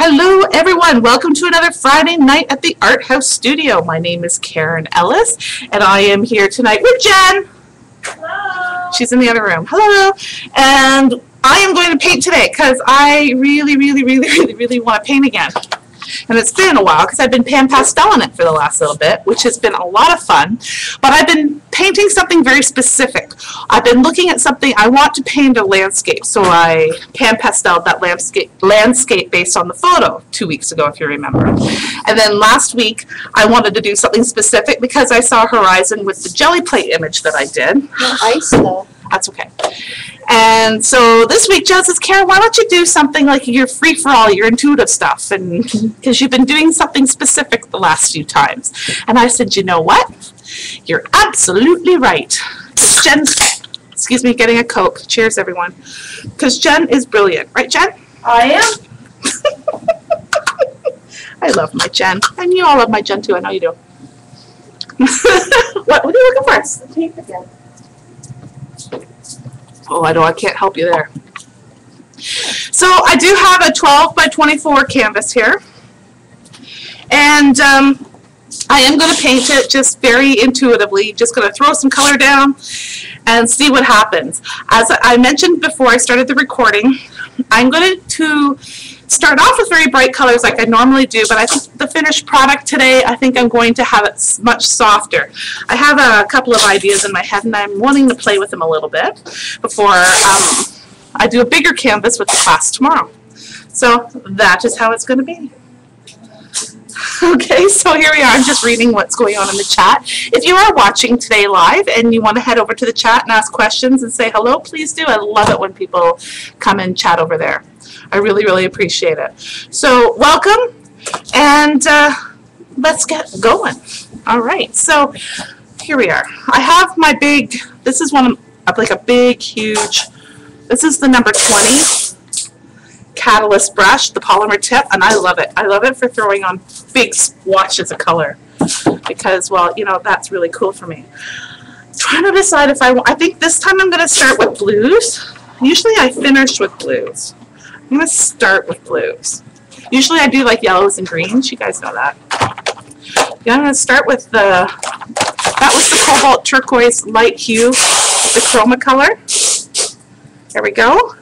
Hello everyone, welcome to another Friday night at the Art House Studio. My name is Karen Ellis and I am here tonight with Jen. Hello. She's in the other room. Hello. And I am going to paint today because I really want to paint again. And it's been a while because I've been pan pasteling it for the last little bit, which has been a lot of fun. But I've been painting something very specific. I've been looking at something, I want to paint a landscape. So I pan pasteled that landscape based on the photo 2 weeks ago, if you remember. And then last week, I wanted to do something specific because I saw Horizon with the jelly plate image that I did. No ice though. That's okay. And so this week, Jen says, Karen, why don't you do something like your free-for-all, your intuitive stuff, and because you've been doing something specific the last few times. And I said, you know what? You're absolutely right. Jen's, excuse me, getting a Coke. Cheers, everyone. Because Jen is brilliant. Right, Jen? I am. I love my Jen. And you all love my Jen, too. I know you do. What are you looking for? The tape again. Oh, I know, I can't help you there. So I do have a 12 by 24 canvas here. And I am going to paint it just very intuitively. Just going to throw some color down and see what happens. As I mentioned before I started the recording, I'm going to start off with very bright colors like I normally do, but I think the finished product today, I think I'm going to have it much softer. I have a couple of ideas in my head and I'm wanting to play with them a little bit before I do a bigger canvas with the class tomorrow. So that is how it's going to be. Okay, so here we are. I'm just reading what's going on in the chat. If you are watching today live and you want to head over to the chat and ask questions and say hello, please do. I love it when people come and chat over there. I really appreciate it. So welcome, and let's get going. All right, so here we are. I have my big, this is one of like a big, huge, this is the number 20 Catalyst brush, the polymer tip, and I love it. I love it for throwing on big swatches of color because, well, you know, that's really cool for me. Trying to decide if I think this time I'm going to start with blues. Usually I finish with blues. I'm going to start with blues. Usually I do like yellows and greens. You guys know that. Yeah, I'm going to start with that was the cobalt turquoise light hue, the chroma color. There we go.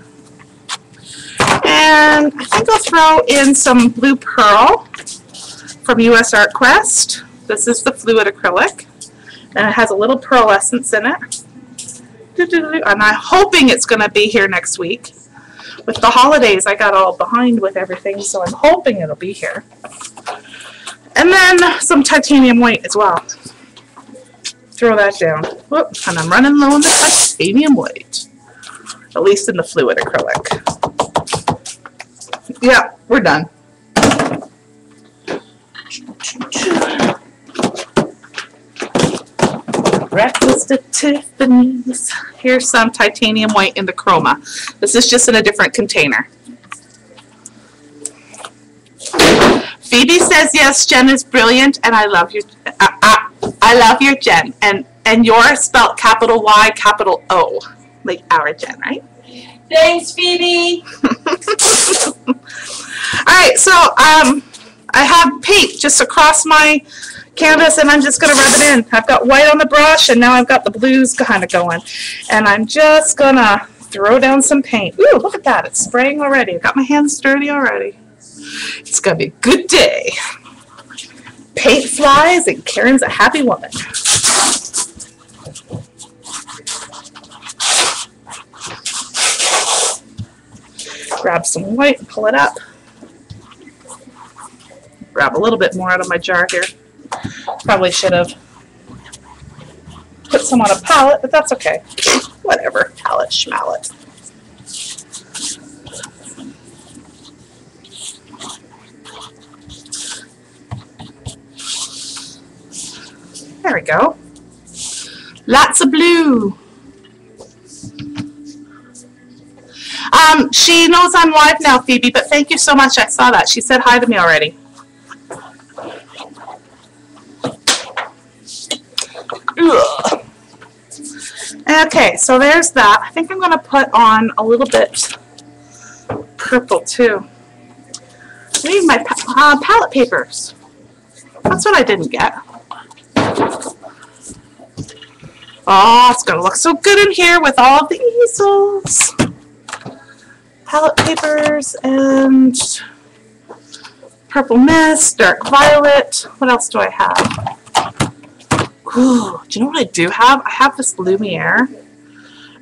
And I think I'll throw in some blue pearl from US Art Quest. This is the fluid acrylic. And it has a little pearlescence in it. And I'm hoping it's going to be here next week. With the holidays, I got all behind with everything, so I'm hoping it'll be here. And then some titanium white as well. Throw that down. Whoop, and I'm running low on the titanium white. At least in the fluid acrylic. Yeah, we're done. Breakfast at Tiffany's. Here's some titanium white in the chroma. This is just in a different container. Phoebe says yes, Jen is brilliant, and I love your. I love your Jen, and you're spelled capital Y, capital O, like our Jen, right? Thanks, Phoebe. All right, so I have paint just across my canvas and I'm just going to rub it in. I've got white on the brush and now I've got the blues kind of going. And I'm just going to throw down some paint. Ooh, look at that. It's spraying already. I've got my hands dirty already. It's going to be a good day. Paint flies and Karen's a happy woman. Grab some white and pull it up. Grab a little bit more out of my jar here. Probably should have put some on a palette, but that's okay. Whatever, palette, schmallet. There we go. Lots of blue. She knows I'm live now, Phoebe, but thank you so much. I saw that. She said hi to me already. Ugh. Okay, so there's that. I think I'm going to put on a little bit purple too. I need my palette papers. That's what I didn't get. Oh, it's going to look so good in here with all of the easels. Palette papers and purple mist, dark violet. What else do I have? Ooh, do you know what I do have? I have this Lumiere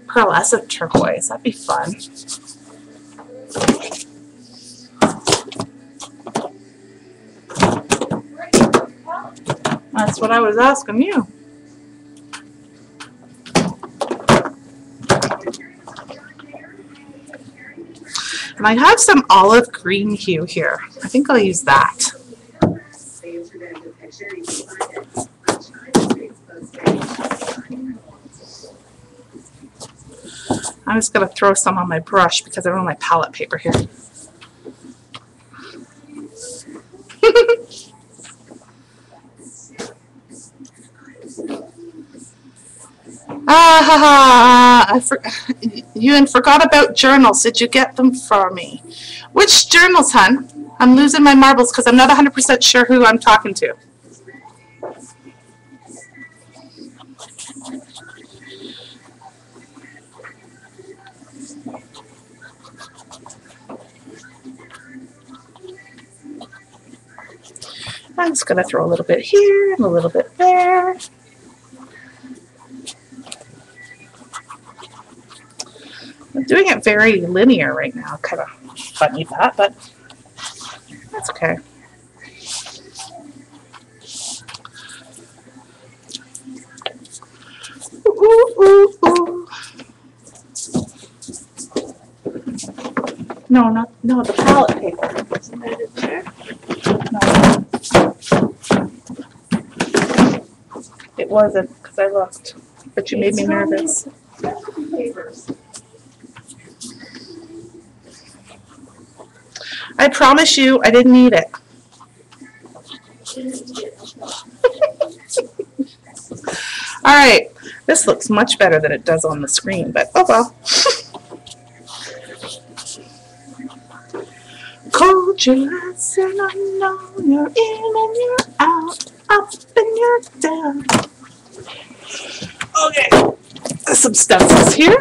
pearlescent turquoise. That'd be fun. That's what I was asking you. And I have some olive green hue here. I think I'll use that. I'm just going to throw some on my brush because I don't have my palette paper here. You forgot about journals. Did you get them for me? Which journals, hun? I'm losing my marbles because I'm not 100% sure who I'm talking to. I'm just going to throw a little bit here and a little bit there. I'm doing it very linear right now. Kind of funny that, but that's okay. Ooh, ooh, ooh. No, the palette paper. Isn't that in there? No. It wasn't because I looked, but you made me nervous. I promise you, I didn't eat it. All right, this looks much better than it does on the screen, but oh well. Cold your eyes and I know you're in and you're out, up and you're down. Okay, there's some stencils here.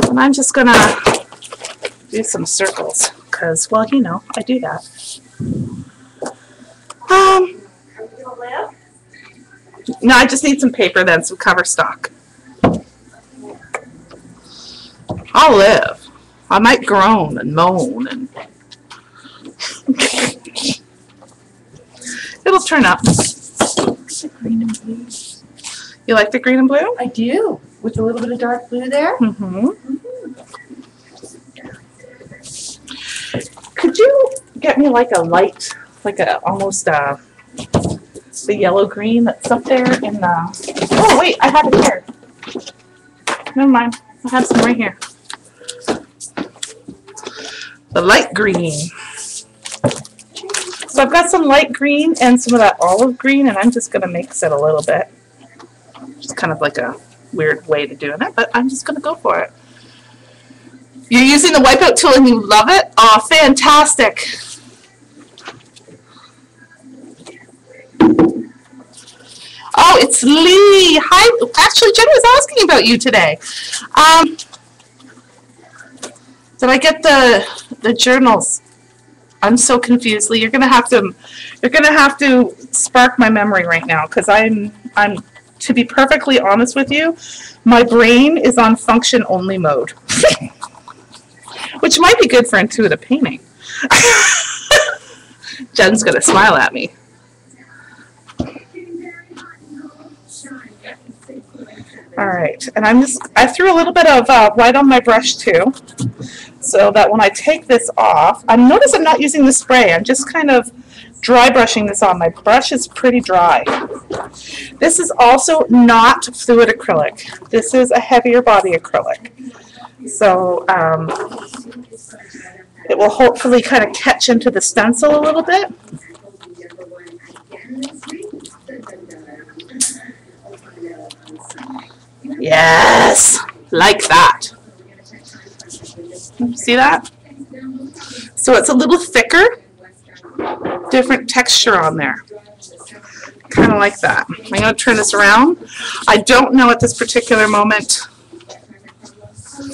And I'm just gonna do some circles because, well, you know, I do that. No, I just need some paper then, some cover stock. I'll live. I might groan and moan and it'll turn up. Green and blue. You like the green and blue? I do, with a little bit of dark blue there. Mm-hmm. Could you get me like a light, like a almost the yellow green that's up there in the? Oh wait, I have it here. Never mind, I have some right here. The light green. So I've got some light green and some of that olive green, and I'm just gonna mix it a little bit. Just kind of like a weird way to doing it, but I'm just gonna go for it. You're using the wipeout tool and you love it? Oh, fantastic. Oh, it's Lee. Hi. Actually, Jen was asking about you today. Did I get the journals? I'm so confused, Lee. You're gonna have to spark my memory right now because I'm to be perfectly honest with you, my brain is on function only mode. Which might be good for intuitive painting. Jen's gonna smile at me. All right, and I threw a little bit of white on my brush too, so that when I take this off, notice I'm not using the spray. I'm just kind of dry brushing this on. My brush is pretty dry. This is also not fluid acrylic. This is a heavier body acrylic. So it will hopefully kind of catch into the stencil a little bit. Yes, like that. See that? So it's a little thicker, different texture on there. Kind of like that. I'm going to turn this around. I don't know at this particular moment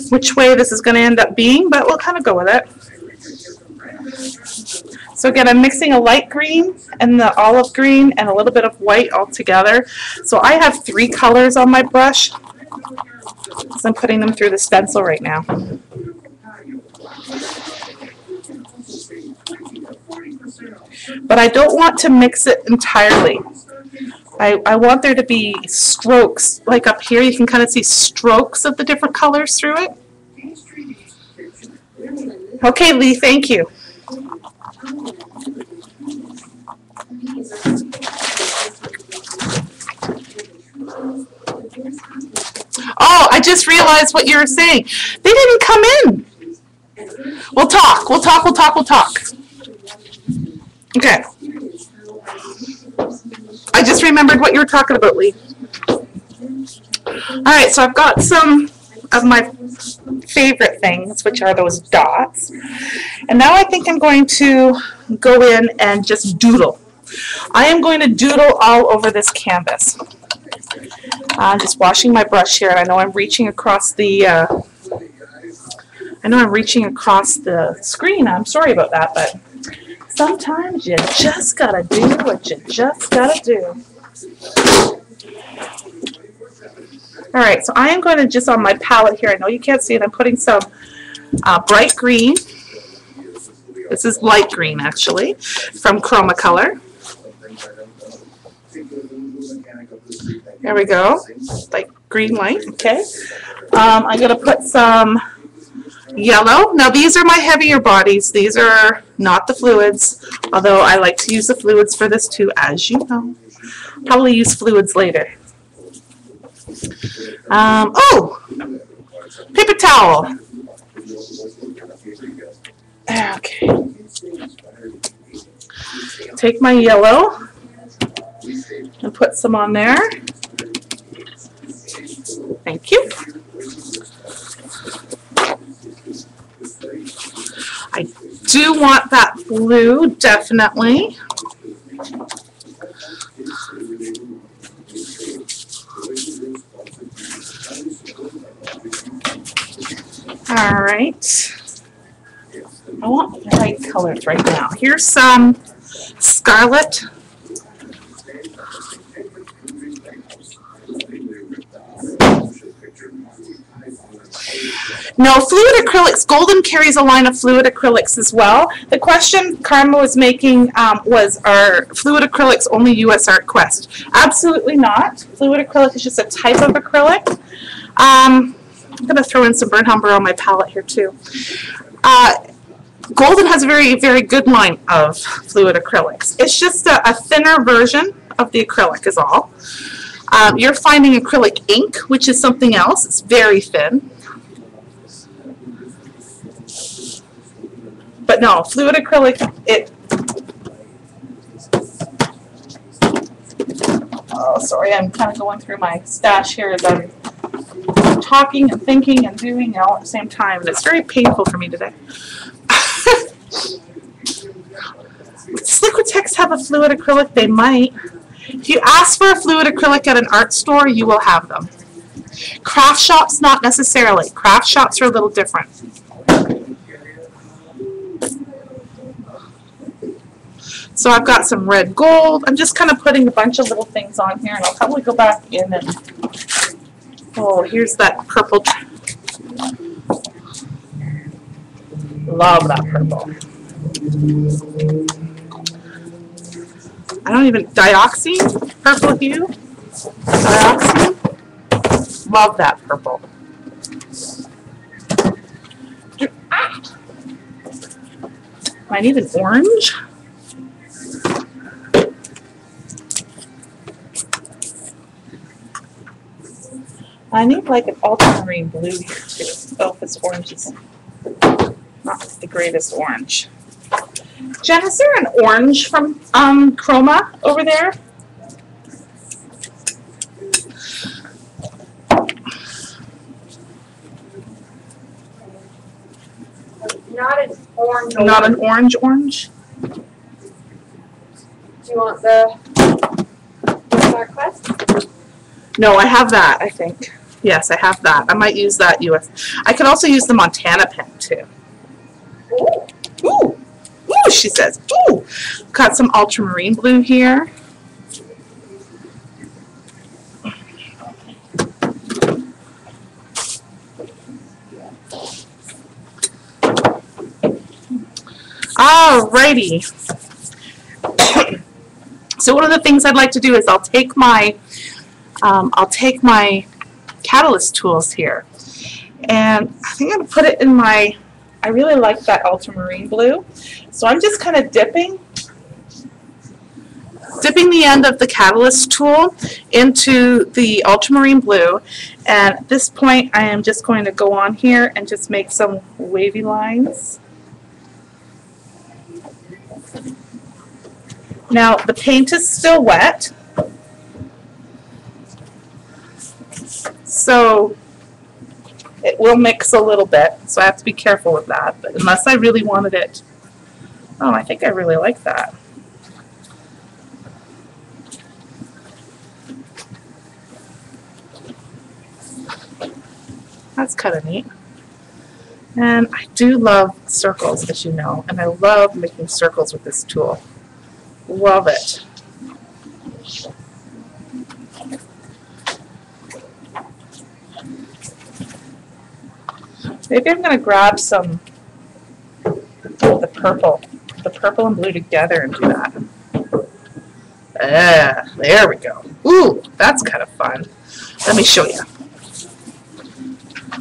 which way this is going to end up being, but we'll kind of go with it. So again, I'm mixing a light green and the olive green and a little bit of white all together. So I have 3 colors on my brush. So I'm putting them through the stencil right now. But I don't want to mix it entirely. I want there to be strokes, like up here you can kind of see strokes of the different colors through it. Okay, Lee, thank you. Oh, I just realized what you were saying. They didn't come in. We'll talk. Okay. I just remembered what you were talking about, Lee. All right, so I've got some of my favorite things, which are those dots. And now I think I'm going to go in and just doodle. I am going to doodle all over this canvas. I'm just washing my brush here. I know I'm reaching across the screen. I'm sorry about that, but sometimes you just gotta do what you just gotta do. All right, so I am going to just on my palette here, I know you can't see it, I'm putting some bright green. This is light green actually, from Color. There we go, like green light, okay. I'm going to put some yellow. Now these are my heavier bodies. These are not the fluids, although I like to use the fluids for this too, as you know. Probably use fluids later. Oh! Paper towel. Okay. Take my yellow and put some on there. Thank you. I do want that blue, definitely. All right. I want bright colors right now. Here's some scarlet. No, fluid acrylics, Gilding carries a line of fluid acrylics as well. The question Karma was making was, are fluid acrylics only US Art Quest? Absolutely not. Fluid acrylic is just a type of acrylic. I'm going to throw in some burnt umber on my palette here too. Gilding has a very, very good line of fluid acrylics. It's just a thinner version of the acrylic is all. You're finding acrylic ink, which is something else. It's very thin. But no, fluid acrylic, oh, sorry, I'm kind of going through my stash here as I'm talking and thinking and doing all at the same time, and it's very painful for me today. Does Liquitex have a fluid acrylic? They might. If you ask for a fluid acrylic at an art store, you will have them. Craft shops, not necessarily. Craft shops are a little different. So I've got some red gold. I'm just kind of putting a bunch of little things on here, and I'll probably go back in and, oh, here's that purple. Love that purple. I don't even, dioxine, purple hue, dioxine. Love that purple. I need an orange. I need like an ultramarine blue here too. Oh, this orange is not the greatest orange. Jen, is there an orange from Chroma over there? Not an orange. Not an orange orange? Do you want the Dark Quest? No, I have that, I think. Yes, I have that. I might use that US. I can also use the Montana pen too. Ooh. Ooh! Ooh, she says. Ooh! Got some ultramarine blue here. Alrighty. So one of the things I'd like to do is I'll take my catalyst tools here, and I think I'm gonna put it in my. I really like that ultramarine blue, so I'm just kind of dipping the end of the catalyst tool into the ultramarine blue, and at this point I am just going to go on here and just make some wavy lines. Now the paint is still wet, so it will mix a little bit, so I have to be careful with that, but unless I really wanted it. Oh, I think I really like that. That's kind of neat. And I do love circles, as you know, and I love making circles with this tool. Love it. Maybe I'm going to grab some of the purple and blue together and do that. Ah, there we go. Ooh, that's kind of fun. Let me show you.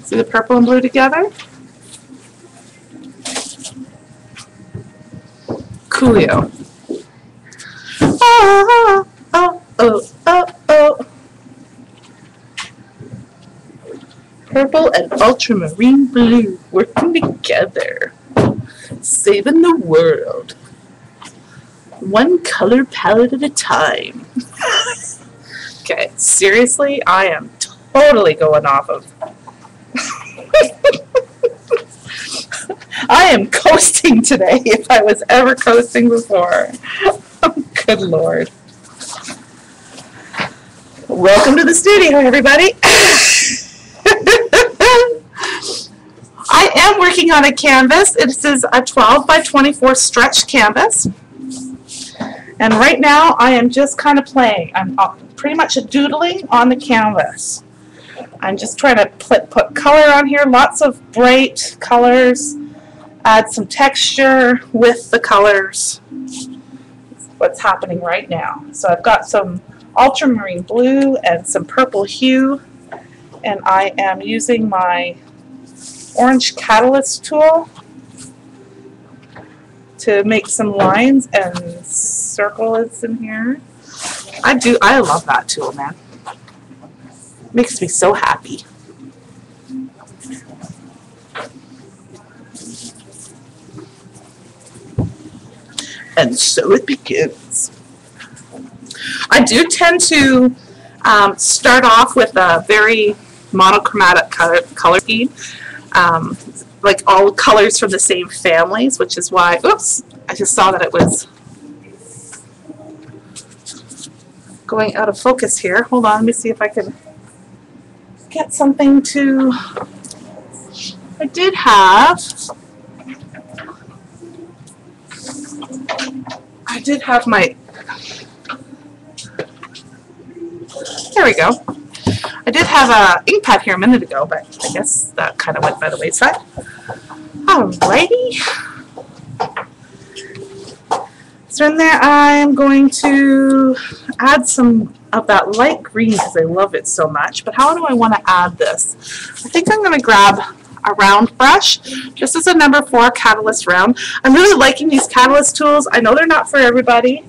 See the purple and blue together? Coolio. Oh, oh, oh, oh, oh. Purple and ultramarine blue working together. Saving the world. One color palette at a time. Okay, seriously, I am totally going off of. I am coasting today if I was ever coasting before. Oh, good Lord. Welcome to the studio, everybody. I am working on a canvas. This is a 12 by 24 stretch canvas. And right now I am just kind of playing. I'm pretty much doodling on the canvas. I'm just trying to put color on here, lots of bright colors, add some texture with the colors. That's what's happening right now. So I've got some ultramarine blue and some purple hue, and I am using my orange catalyst tool to make some lines and circles in here. I love that tool, man. Makes me so happy. And so it begins. I do tend to start off with a very monochromatic color scheme, like all colors from the same families, which is why, oops, I just saw that it was going out of focus here. Hold on, let me see if I can get something to, I did have my, there we go. I did have a ink pad here a minute ago, but I guess that kind of went by the wayside. Alrighty. So in there I'm going to add some of that light green because I love it so much. But how do I want to add this? I think I'm going to grab a round brush. This is a number 4 catalyst round. I'm really liking these catalyst tools. I know they're not for everybody,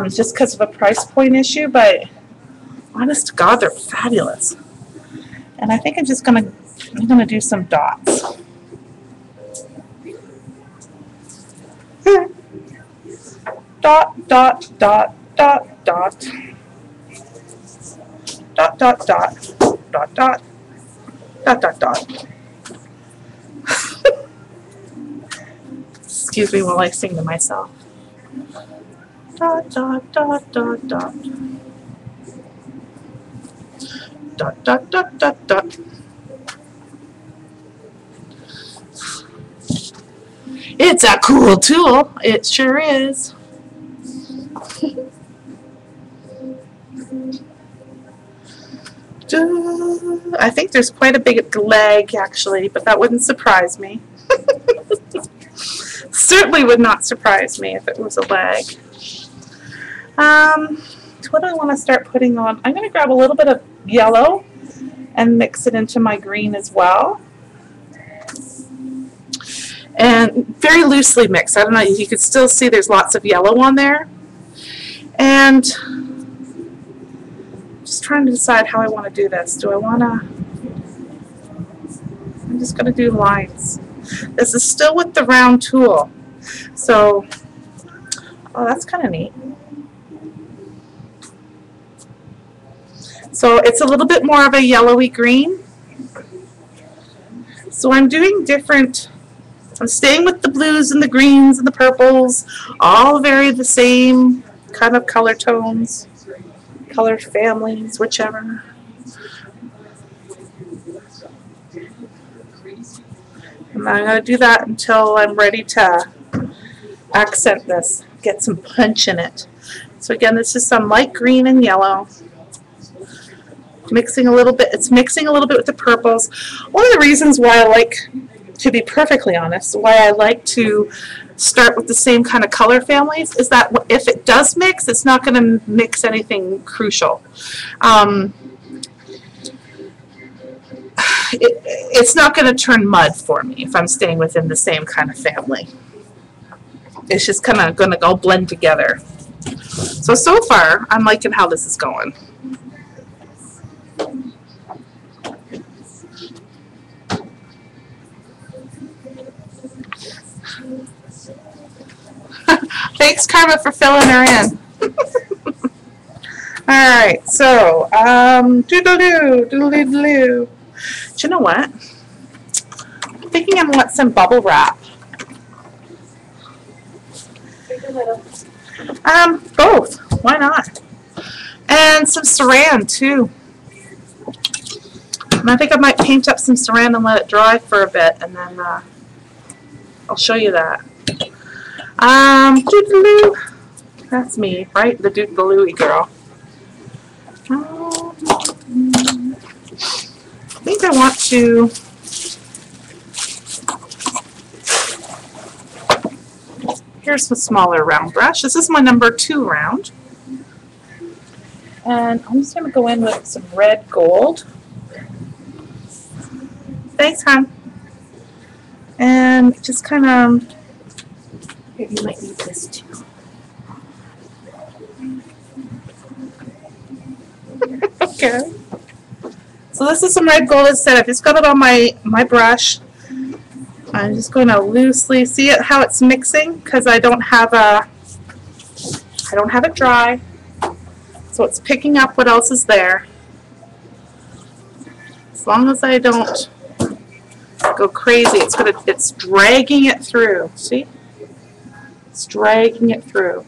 just because of a price point issue, but honest to God, they're fabulous. And I think I'm just going to do some dots. Dot, dot, dot, dot, dot. Dot, dot, dot, dot, dot, dot, dot, dot. Excuse me while I sing to myself. Dot, dot, dot, dot, dot. Dot, dot, dot, dot, dot. It's a cool tool. It sure is. I think there's quite a big lag actually, but that wouldn't surprise me. Certainly would not surprise me if it was a lag. What do I want to start putting on? I'm going to grab a little bit of yellow and mix it into my green as well. And very loosely mixed. I don't know, you can still see there's lots of yellow on there. And just trying to decide how I want to do this. Do I want to... I'm just going to do lines. This is still with the round tool. So, oh, that's kind of neat. So it's a little bit more of a yellowy green. So I'm doing different... I'm staying with the blues and the greens and the purples, all very the same kind of color tones, color families, whichever. And I'm going to do that until I'm ready to accent this, get some punch in it. So again, this is some light green and yellow. Mixing a little bit, it's mixing a little bit with the purples. One of the reasons why I like, to be perfectly honest, why I like to start with the same kind of color families is that if it does mix, it's not going to mix anything crucial. It's not going to turn mud for me if I'm staying within the same kind of family. It's just kind of going to go blend together. So far, I'm liking how this is going. Thanks, Karma, for filling her in. Alright, so, doodle-doo, doodle-doo. Do you know what? I'm thinking I want some bubble wrap. Both. Why not? And some saran, too. And I think I might paint up some saran and let it dry for a bit, and then I'll show you that. Doodaloo. That's me, right? The doodaloo girl. I think I want to here's a smaller round brush. This is my number 2 round. And I'm just going to go in with some red gold. Thanks, hon. And just kind of, here, you might need this too. Okay. So this is some red gold instead. I've just got it on my brush. I'm just going to loosely see it how it's mixing because I don't have it dry. So it's picking up what else is there. As long as I don't go crazy, it's dragging it through. See? It's dragging it through.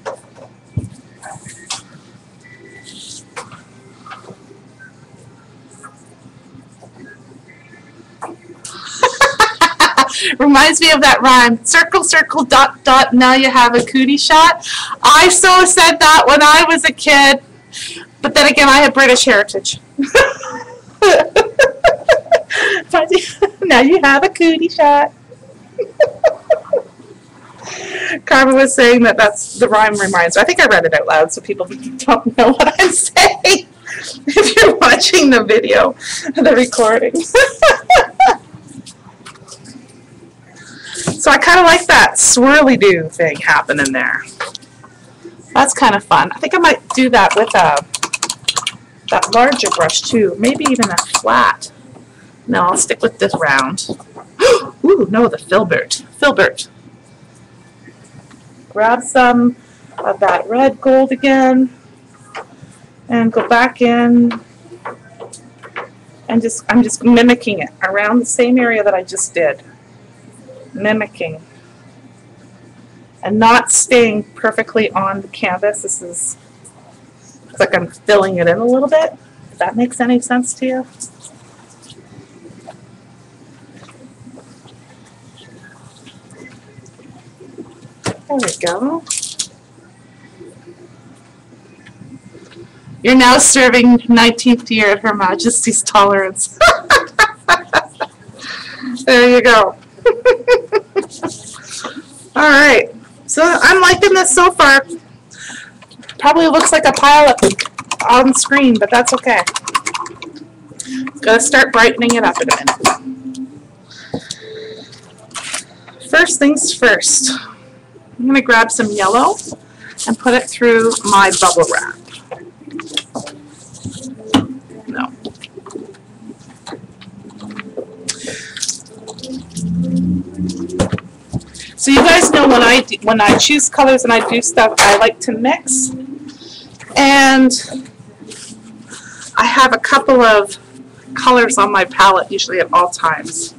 Reminds me of that rhyme. Circle, circle, dot, dot, now you have a cootie shot. I so said that when I was a kid. But then again, I have British heritage. Now you have a cootie shot. Carmen was saying that that's the rhyme reminds her. I think I read it out loud so people don't know what I'm saying if you're watching the video, the recording. So I kind of like that swirly-do thing happening there. That's kind of fun. I think I might do that with that larger brush too. Maybe even a flat. No, I'll stick with this round. Ooh, no, the filbert. Filbert. Grab some of that red gold again and go back in and I'm just mimicking it around the same area that I just did. Mimicking. and not staying perfectly on the canvas. This is, it's like I'm filling it in a little bit. If that makes any sense to you. There we go. You're now serving 19th year at Her Majesty's Tolerance. There you go. All right. So I'm liking this so far. Probably looks like a pile up on screen, but that's okay. Gotta start brightening it up in a minute. First things first. I'm gonna grab some yellow and put it through my bubble wrap. No. So you guys know when I choose colors and I do stuff, I like to mix. And I have a couple of colors on my palette usually at all times.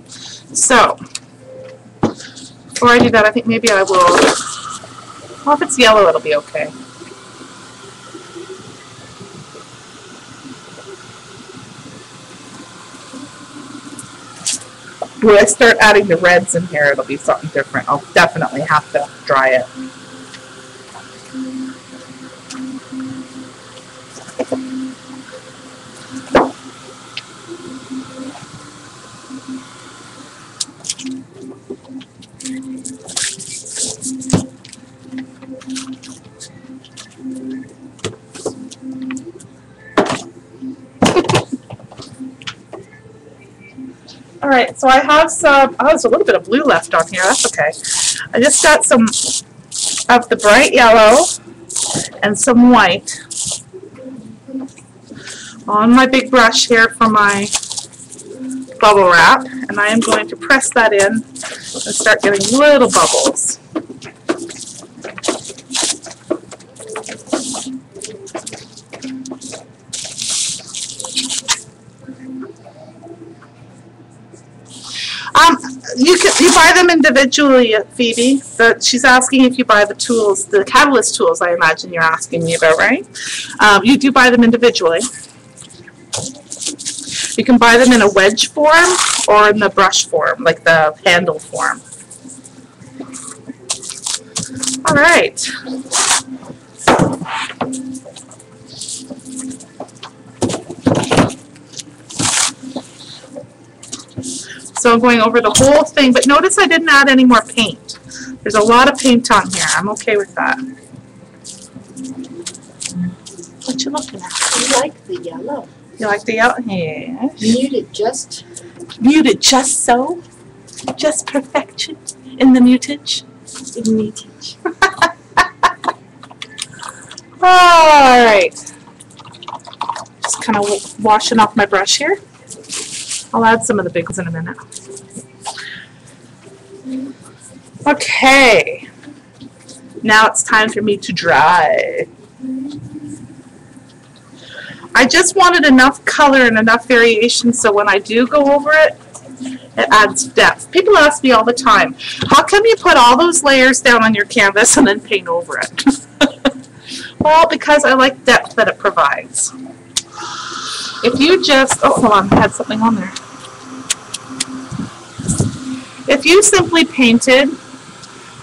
So before I do that, I think maybe I will, well, if it's yellow, it'll be okay. When I start adding the reds in here, it'll be something different. I'll definitely have to dry it. All right, so I have some, oh, there's a little bit of blue left on here. That's okay. I just got some of the bright yellow and some white on my big brush here for my bubble wrap, and I am going to press that in and start getting little bubbles. You buy them individually, Phoebe. She's asking if you buy the tools, the Catalyst tools, I imagine you're asking me about, right? You do buy them individually. You can buy them in a wedge form or in the brush form, like the handle form. All right. So I'm going over the whole thing, but notice I didn't add any more paint. There's a lot of paint on here. I'm okay with that. What you looking at? I like the yellow. You like the yellow? Yes. Muted just. Muted just so. Just perfection in the mutage. In mutage. All right. Just kind of washing off my brush here. I'll add some of the big ones in a minute. Okay. Now it's time for me to dry. I just wanted enough color and enough variation so when I do go over it, it adds depth. People ask me all the time, how come you put all those layers down on your canvas and then paint over it? Well, because I like depth that it provides. If you just, oh, hold on, I had something on there. If you simply painted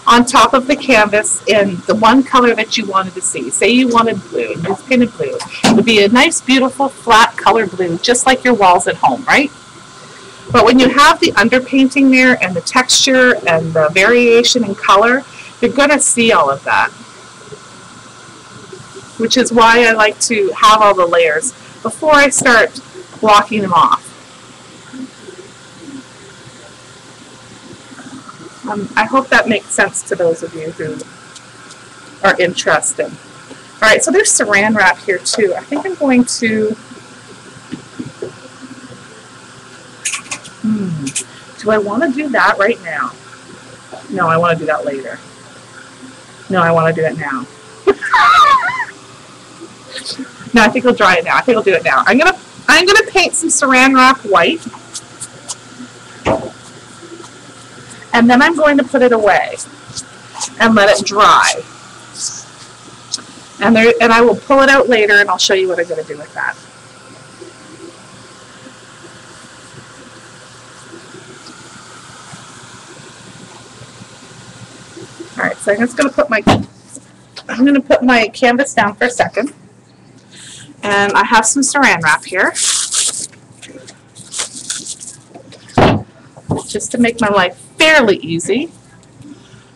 on top of the canvas in the one color that you wanted to see, say you wanted blue, and you just painted blue, it would be a nice, beautiful, flat color blue, just like your walls at home, right? But when you have the underpainting there and the texture and the variation in color, you're going to see all of that. Which is why I like to have all the layers before I start blocking them off. I hope that makes sense to those of you who are interested. All right, so there's saran wrap here too. I think I'm going to, do I want to do that right now? No, I want to do that later. No, I want to do it now. No, I think I'll dry it now. I think I'll do it now. I'm gonna paint some saran wrap white, and then I'm going to put it away. and let it dry. And I will pull it out later and I'll show you what I'm going to do with that. Alright, so I'm just going to put my canvas down for a second. And I have some saran wrap here, just to make my life fairly easy.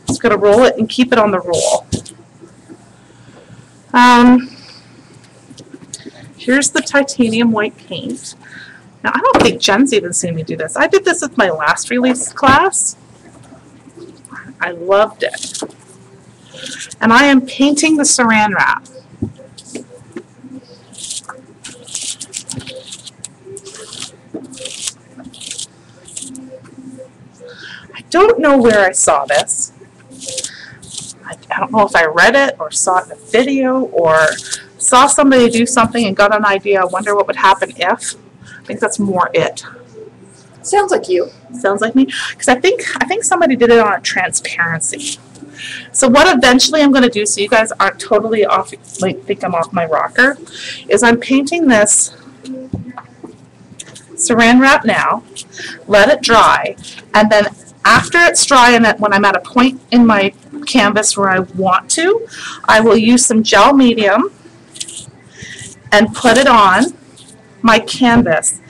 Just going to roll it and keep it on the roll. Here's the titanium white paint. Now, I don't think Jen's even seen me do this. I did this with my last release class. I loved it. And I am painting the saran wrap. I don't know where I saw this. I don't know if I read it or saw it in a video or saw somebody do something and got an idea. I wonder what would happen if. I think that's more it. Sounds like you. Sounds like me. Because I think somebody did it on a transparency. So what eventually I'm going to do, so you guys aren't totally off, like think I'm off my rocker, is I'm painting this saran wrap now, let it dry, and then after it's dry and when I'm at a point in my canvas where I want to, I will use some gel medium and put it on my canvas.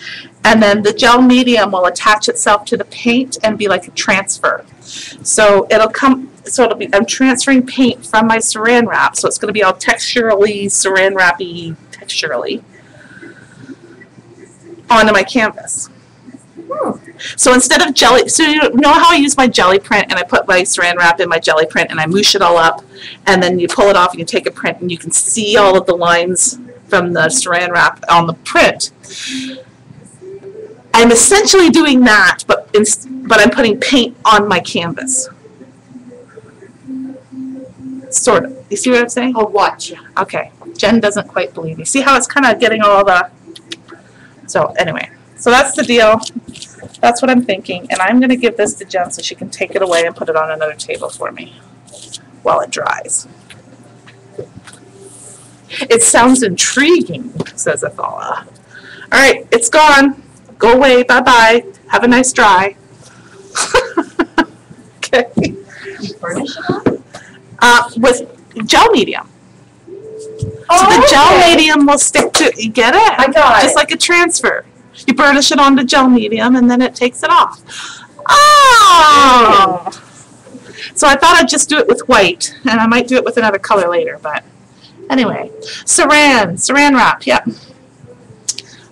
And then the gel medium will attach itself to the paint and be like a transfer. So I'm transferring paint from my saran wrap, so it's going to be all texturally, saran wrappy, texturally, onto my canvas. So instead of jelly, so you know how I use my jelly print and I put my saran wrap in my jelly print and I moosh it all up, and then you pull it off and you take a print and you can see all of the lines from the saran wrap on the print. I'm essentially doing that, but I'm putting paint on my canvas. Sort of. You see what I'm saying? I'll watch you. Okay. Jen doesn't quite believe me. See how it's kind of getting all the... So anyway, so that's the deal. That's what I'm thinking. And I'm going to give this to Jen so she can take it away and put it on another table for me while it dries. It sounds intriguing, says Athala. All right, it's gone. Go away. Bye-bye. Have a nice dry. Okay. You burnish it on? With gel medium. Oh, So the gel okay. medium will stick to, you get it? I got Just it. like a transfer. You burnish it onto gel medium and then it takes it off. Oh! So I thought I'd just do it with white, and I might do it with another color later, but anyway. Saran wrap, yep.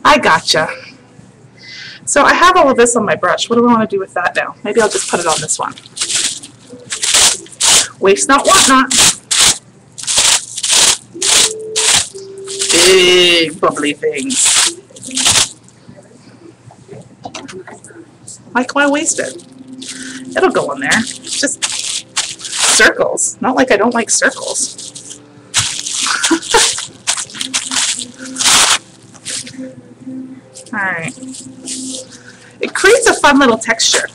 I gotcha. So I have all of this on my brush. What do I want to do with that now? Maybe I'll just put it on this one. Waste not, want not. Big bubbly things. Why can I waste it? It'll go in there. It's just circles. Not like I don't like circles. Alright. It creates a fun little texture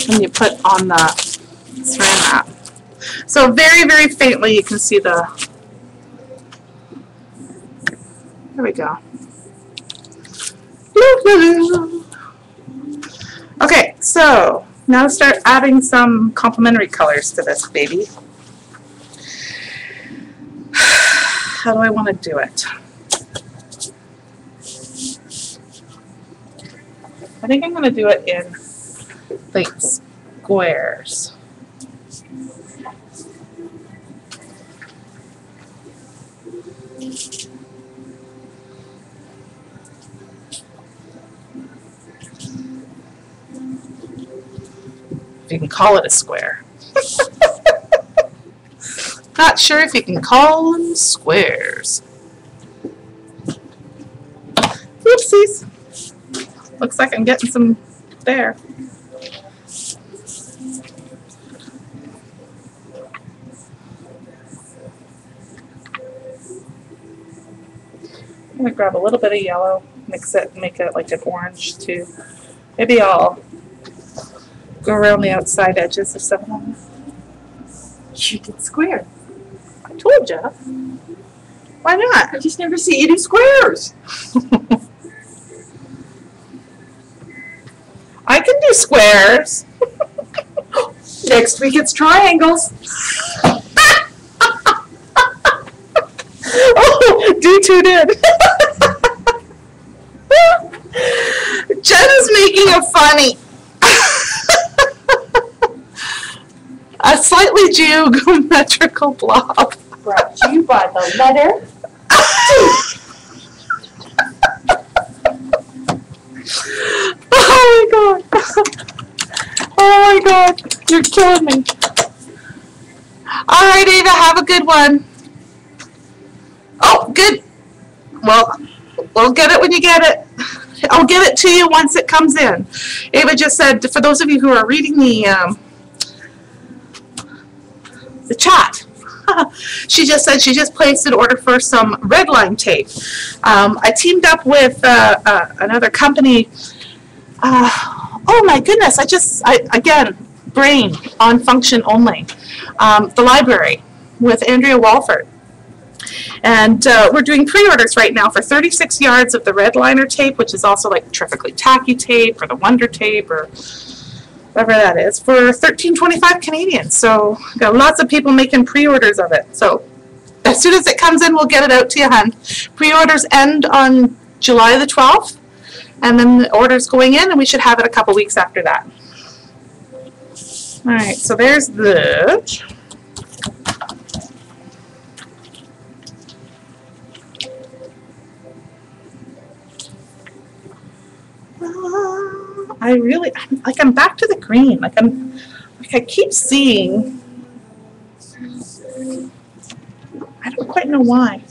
when you put on the saran wrap. So very, very faintly you can see the... There we go. Okay, so now start adding some complementary colors to this baby. How do I want to do it? I think I'm going to do it in like squares. You can call it a square. Not sure if you can call them squares. Oopsies. Looks like I'm getting some there. I'm going to grab a little bit of yellow, mix it, make it like an orange too. Maybe I'll go around the outside edges of some of them. You did square. I told you. Why not? I just never see you do squares. I can do squares. Next week it's triangles. Oh, do tune in. Jen's making a funny. A slightly geometrical blob. Brought to you by the letter. Oh my god. Oh my god. You're killing me. Alright, Ava, have a good one. Oh, good. Well, we'll get it when you get it. I'll give it to you once it comes in. Ava just said, for those of you who are reading the chat, she just said she just placed an order for some red line tape. I teamed up with another company. Oh my goodness, again, brain on function only. The library with Andrea Walford. And we're doing pre-orders right now for 36 yards of the red liner tape, which is also like terrifically tacky tape or the Wonder tape or whatever that is, for $13.25 Canadian. So got lots of people making pre-orders of it. So as soon as it comes in, we'll get it out to you, hon. Pre-orders end on July the 12th, and then the order's going in, and we should have it a couple weeks after that. All right, so there's the... I'm back to the green. I keep seeing. I don't quite know why.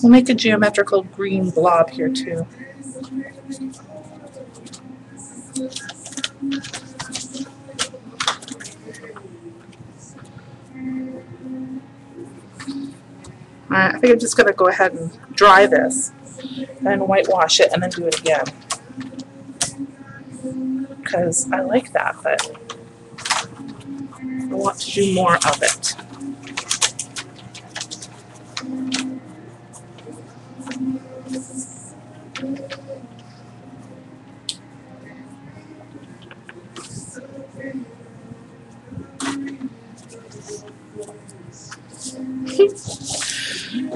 We'll make a geometrical green blob here too. I think I'm just going to go ahead and dry this and whitewash it and then do it again. Because I like that, but I want to do more of it.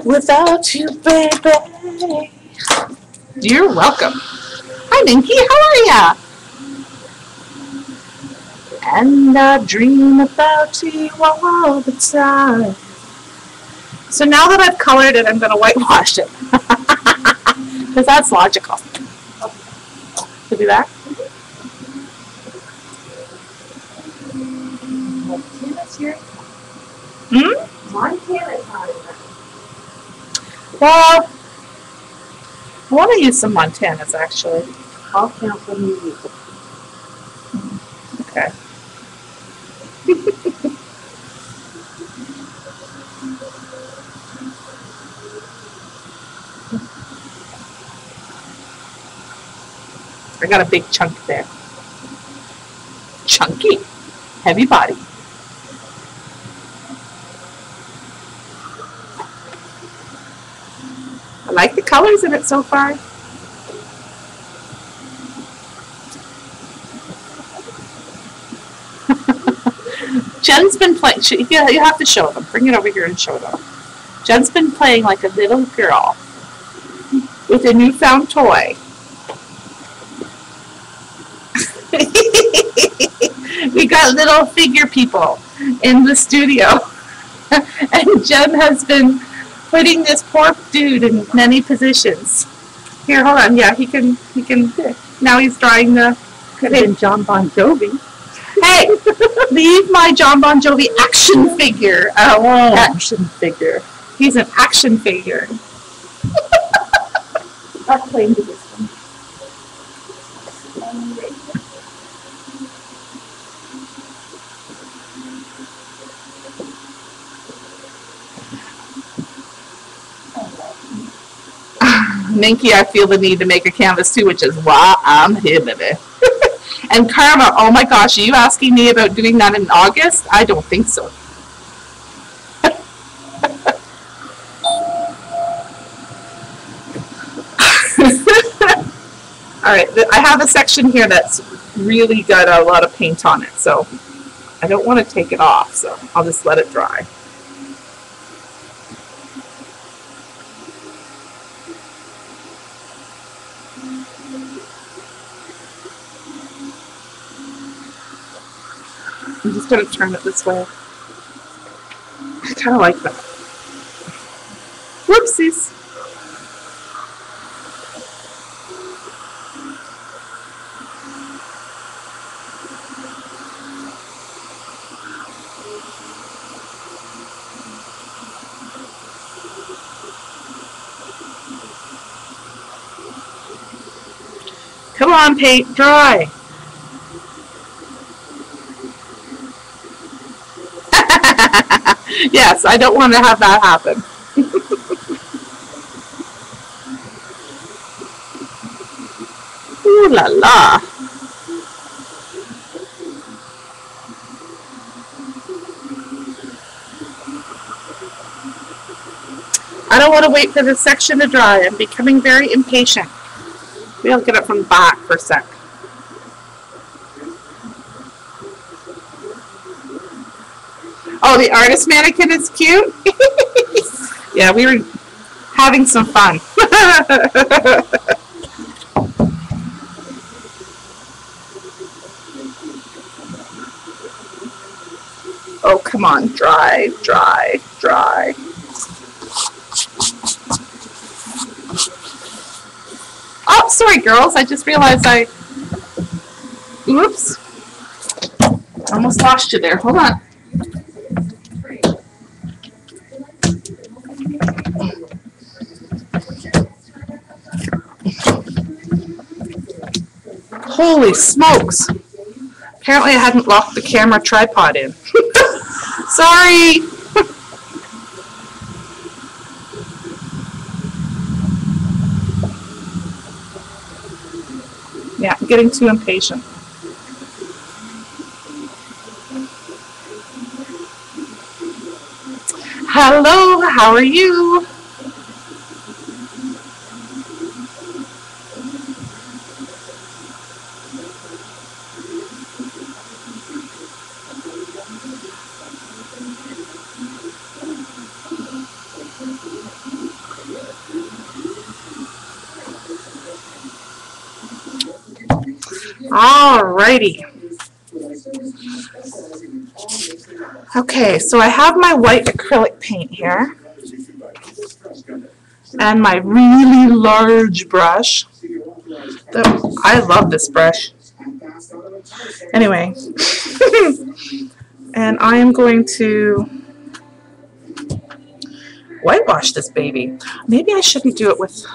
Without you, baby. You're welcome. Hi, Minky. How are ya? And I dream about you all the time. So now that I've colored it, I'm going to whitewash it. Because that's logical. To do that? Montana's here. Montana's not in there. Well, I want to use some Montanas, actually. I'll count when you use it. Okay. I got a big chunk there. Chunky. Heavy body. I like the colors in it so far. Jen's been playing, you have to show them. Bring it over here and show them. Jen's been playing like a little girl with a newfound toy. We got little figure people in the studio. And Jen has been putting this poor dude in many positions. Here, hold on. Yeah, he can, now he's drawing the... Could have been John Bon Jovi. Hey, leave my John Bon Jovi action figure alone. Action figure. He's an action figure. I'll claim to this one. Minky, I feel the need to make a canvas too, which is why I'm here, baby. And Karma, oh my gosh, are you asking me about doing that in August? I don't think so. All right, I have a section here that's really got a lot of paint on it, so I don't want to take it off, so I'll just let it dry. I'm just going to turn it this way. I kind of like that. Whoopsies. Come on, paint, dry. Yes, I don't want to have that happen. Ooh la la. I don't want to wait for this section to dry. I'm becoming very impatient. Maybe I'll get it from the back for a sec. Oh, the artist mannequin is cute? Yeah, we were having some fun. Oh, come on, dry, dry, dry. Oh, sorry, girls. I just realized oops. Almost lost you there. Hold on. Holy smokes. Apparently I hadn't locked the camera tripod in. Sorry. Yeah, I'm getting too impatient. Hello, how are you? Alrighty. Okay, so I have my white acrylic paint here and my really large brush. I love this brush. Anyway, and I am going to whitewash this baby. Maybe I shouldn't do it with...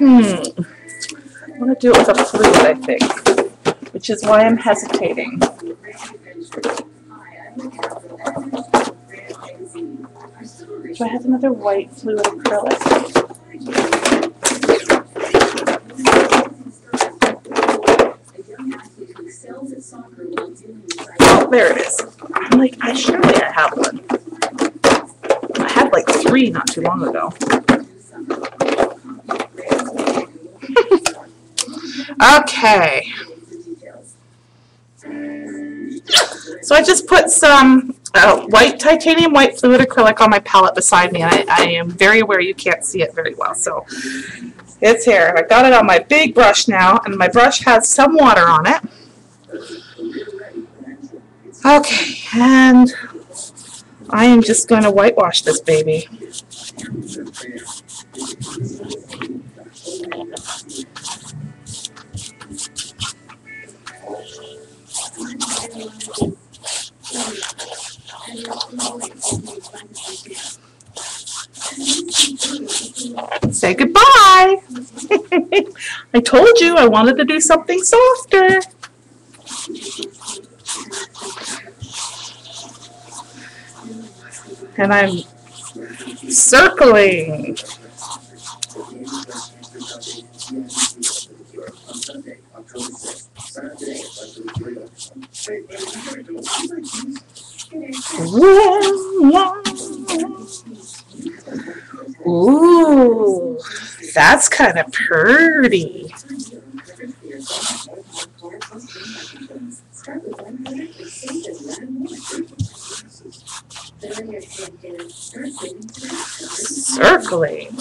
I want to do it with a fluid, I think, which is why I'm hesitating. Do I have another white fluid acrylic? Oh, there it is. I'm like, surely I have one. I had like 3 not too long ago. Okay. So I just put some titanium white fluid acrylic on my palette beside me. I am very aware you can't see it very well, so it's here. I got it on my big brush now, and my brush has some water on it. Okay, and I am just going to whitewash this baby. Say goodbye. I I told you I wanted to do something softer. And I'm circling. Ooh, that's kind of pretty. Circling.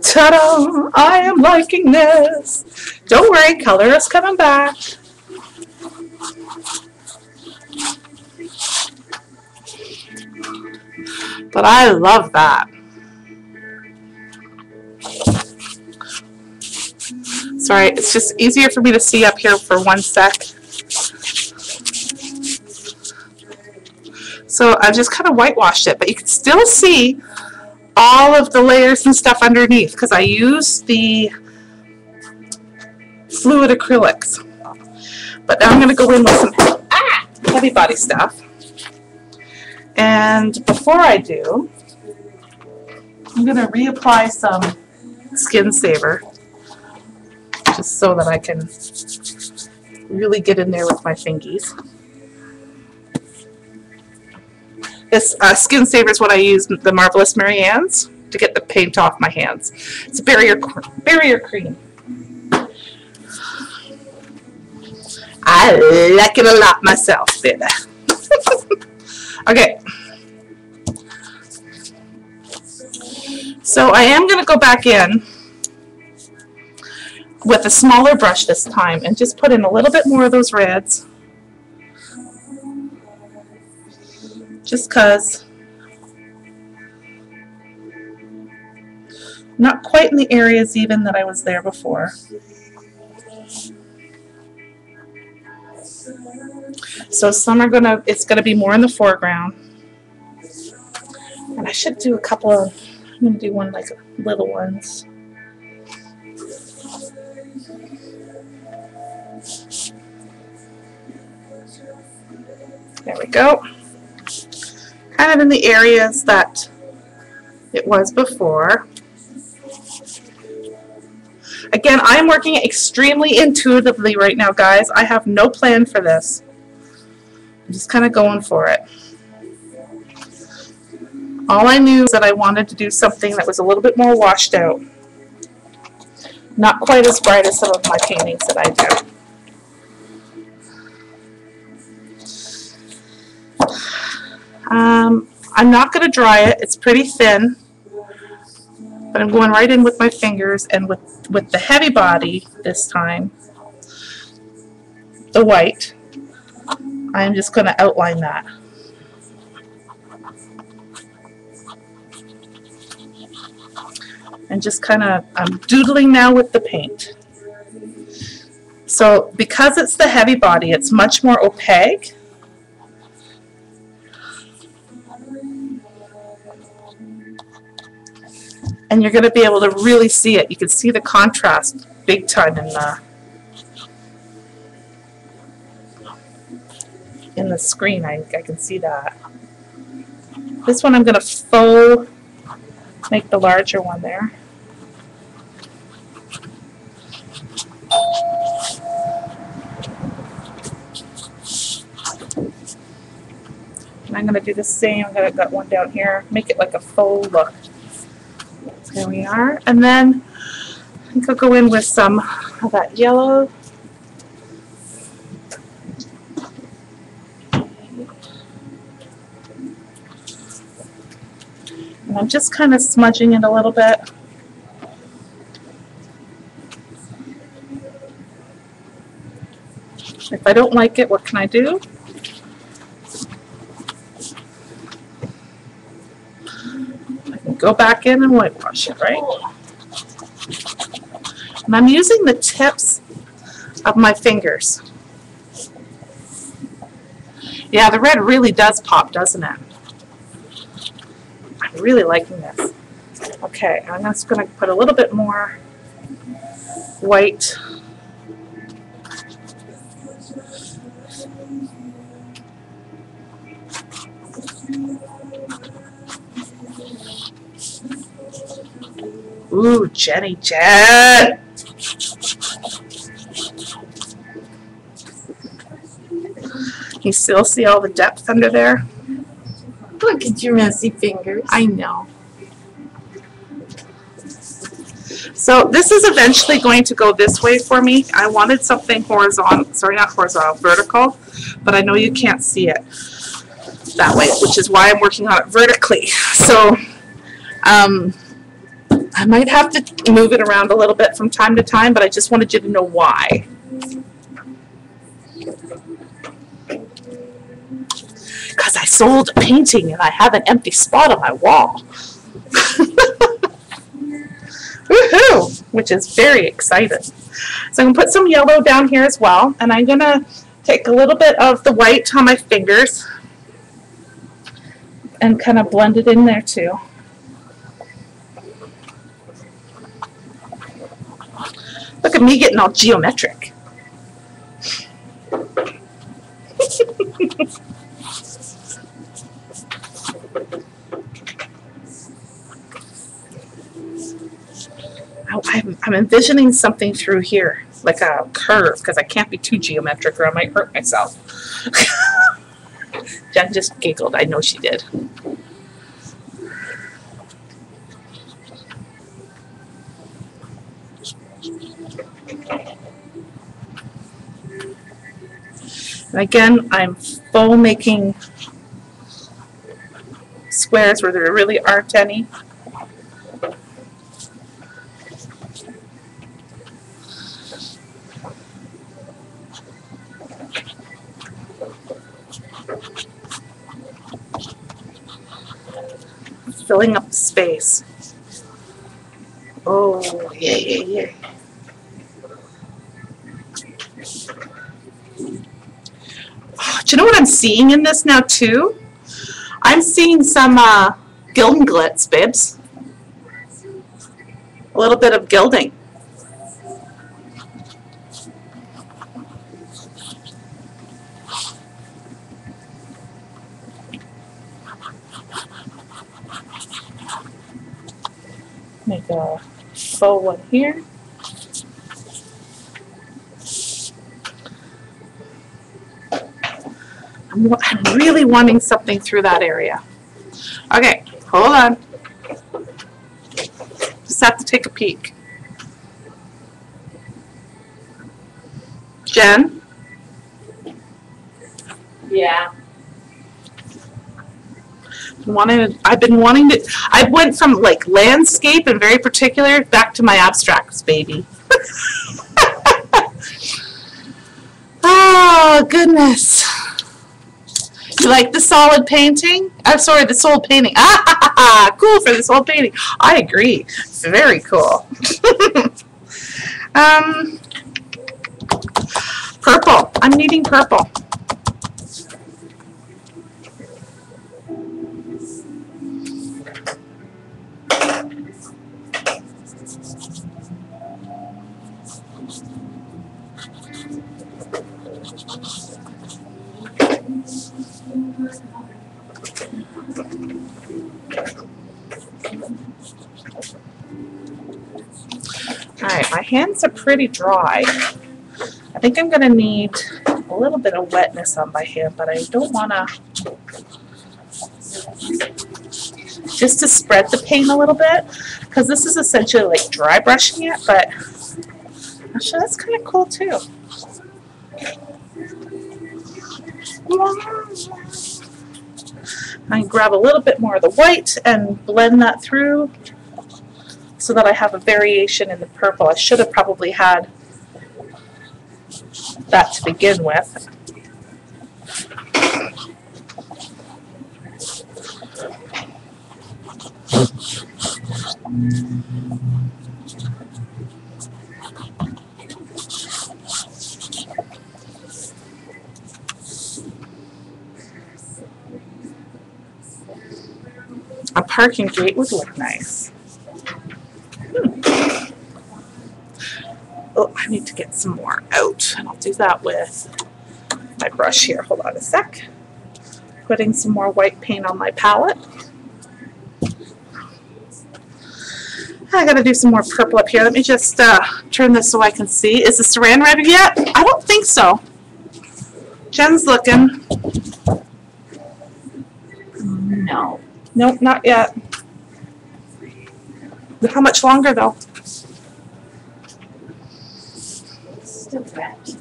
Ta-da! I am liking this. Don't worry, color is coming back. But I love that. Sorry, it's just easier for me to see up here for 1 sec. So I've just kind of whitewashed it, but you can still see all of the layers and stuff underneath because I use the fluid acrylics. But now I'm going to go in with some heavy body stuff. And before I do, I'm going to reapply some Skin Saver just so that I can really get in there with my fingies. This Skin Saver is what I use, the Marvelous Mary Ann's, to get the paint off my hands. It's a barrier cream. I like it a lot myself, baby. Okay. So I am going to go back in with a smaller brush this time and just put in a little bit more of those reds. Just because not quite in the areas even that I was there before. So some are it's gonna be more in the foreground. And I should do a couple of, I'm gonna do one like little ones. There we go. Kind of in the areas that it was before. Again, I'm working extremely intuitively right now, guys. I have no plan for this. I'm just kind of going for it. All I knew was that I wanted to do something that was a little bit more washed out. Not quite as bright as some of my paintings that I do. I'm not going to dry it. It's pretty thin. But I'm going right in with my fingers, and with the heavy body this time, the white, I'm just going to outline that. And just kind of, I'm doodling now with the paint. So because it's the heavy body, it's much more opaque. And you're going to be able to really see it. You can see the contrast big time in the screen. I can see that. This one I'm going to make the larger one there. And I'm going to do the same. I've got one down here. Make it like a faux look. There we are. And then I think I'll go in with some of that yellow. And I'm just kind of smudging it a little bit. If I don't like it, what can I do? Go back in and whitewash it, right? And I'm using the tips of my fingers. Yeah, the red really does pop, doesn't it? I'm really liking this. Okay, I'm just going to put a little bit more white. Ooh, Jenny Jen! You still see all the depth under there? Look at your messy fingers. I know. So this is eventually going to go this way for me. I wanted something horizontal, sorry, not horizontal, vertical, but I know you can't see it that way, which is why I'm working on it vertically. So I might have to move it around a little bit from time to time, but I just wanted you to know why. Because I sold a painting and I have an empty spot on my wall. Woohoo! Which is very exciting. So I'm going to put some yellow down here as well, and I'm going to take a little bit of the white on my fingers and kind of blend it in there too. Look at me getting all geometric. I'm envisioning something through here, like a curve, because I can't be too geometric or I might hurt myself. Jen just giggled. I know she did. And again, I'm faux making squares where there really aren't any. Filling up the space. Oh, yeah, yeah, yeah. Oh, do you know what I'm seeing in this now, too? I'm seeing some gilding glitz, babes. A little bit of gilding. Make a faux one here. I'm really wanting something through that area. Okay, hold on. Just have to take a peek. Jen? Yeah. I've been wanting to, I went from like landscape and very particular back to my abstracts, baby. Oh, goodness. You like the solid painting? I'm sorry, the solid painting. Ah, cool for the solid painting. I agree. It's very cool. Purple. I'm needing purple. Alright, my hands are pretty dry. I think I'm going to need a little bit of wetness on my hand, but I don't want to, just to spread the paint a little bit, because this is essentially like dry brushing it, but actually that's kind of cool too. I can grab a little bit more of the white and blend that through so that I have a variation in the purple. I should have probably had that to begin with. A parking gate would look nice. Oh, I need to get some more out, and I'll do that with my brush here. Hold on a sec. Putting some more white paint on my palette. I gotta do some more purple up here. Let me just turn this so I can see. Is the saran ready yet? I don't think so. Jen's looking. No. Nope, not yet. How much longer though? Still wet.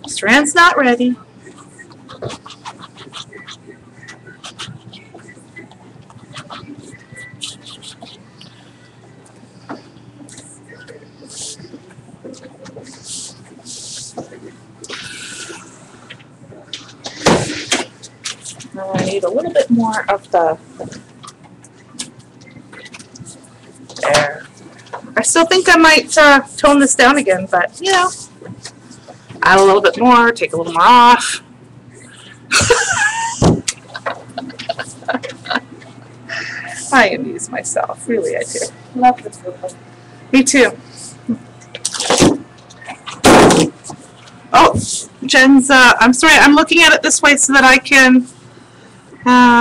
Saran's not ready. Now I need a little bit more of the, there. I still think I might tone this down again, but you know, add a little bit more, take a little more off. I amuse myself, really I do. Love the purple. Me too. Oh, Jen's, I'm sorry, I'm looking at it this way so that I can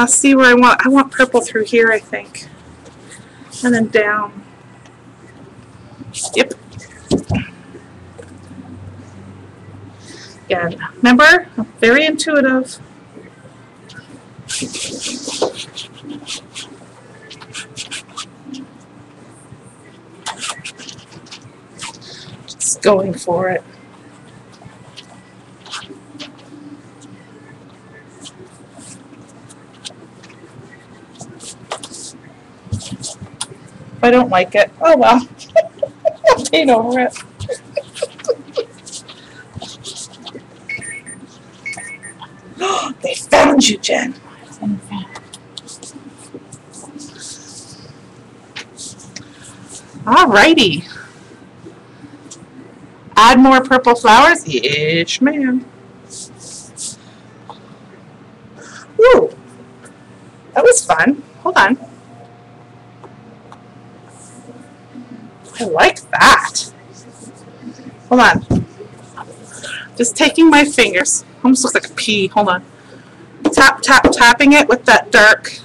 see where I want purple through here, I think. And then down. Yep. Again, remember, I'm very intuitive. Just going for it. If I don't like it, oh well. I'll paint over it. They found you, Jen. Alrighty. Add more purple flowers? Yes, ma'am. Woo! That was fun. Hold on. I like that. Hold on. Just taking my fingers. Almost looks like a pea. Hold on. Tap, tap, tapping it with that dark.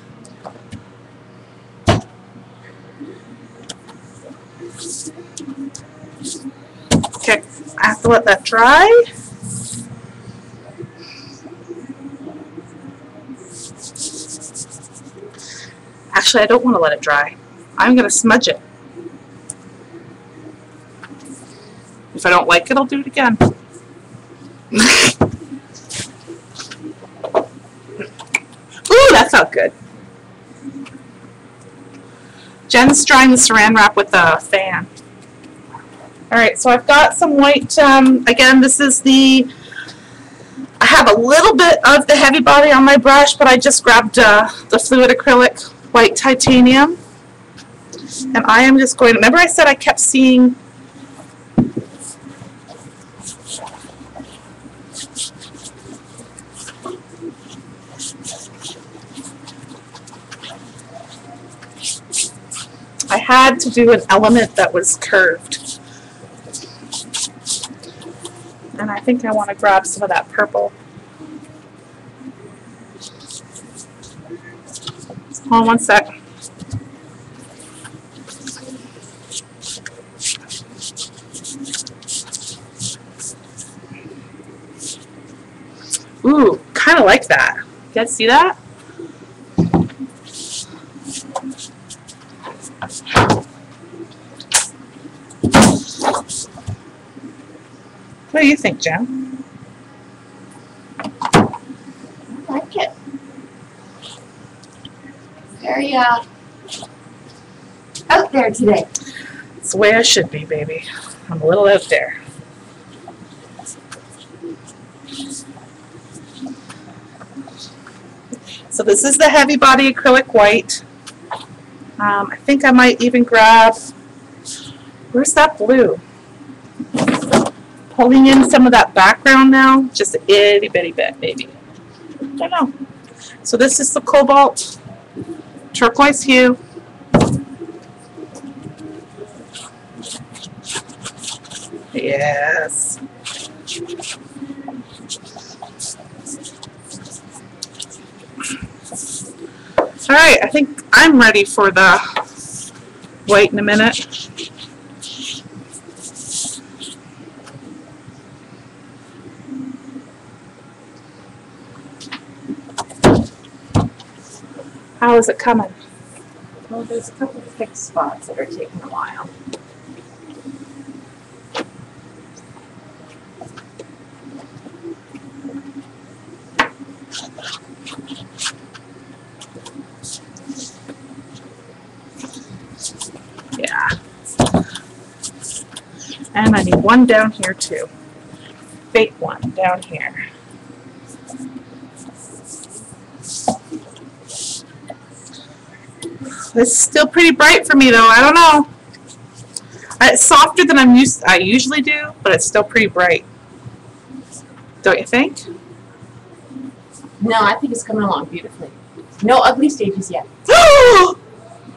Okay, I have to let that dry. Actually, I don't want to let it dry. I'm going to smudge it. If I don't like it, I'll do it again. Ooh, that felt good. Jen's drying the saran wrap with a fan. Alright, so I've got some white, again, this is the, I have a little bit of the heavy body on my brush, but I just grabbed the fluid acrylic white titanium. And I am just going, remember I said I kept seeing I had to do an element that was curved. And I think I want to grab some of that purple. Hold on one sec. Ooh, kind of like that. You guys see that? What do you think, Jen? I like it. Very out there today. It's the way I should be, baby. I'm a little out there. So this is the heavy body acrylic white. I think I might even grab, where's that blue? Pulling in some of that background now, just a itty bitty bit, maybe. I don't know. So this is the cobalt. turquoise hue. Yes. All right, I think I'm ready for the white in a minute. How is it coming? Well, there's a couple of thick spots that are taking a while. Yeah. And I need one down here too. Fake one down here. This is still pretty bright for me though. I don't know. It's softer than I usually do, but it's still pretty bright. Don't you think? No, I think it's coming along beautifully. No ugly stages yet.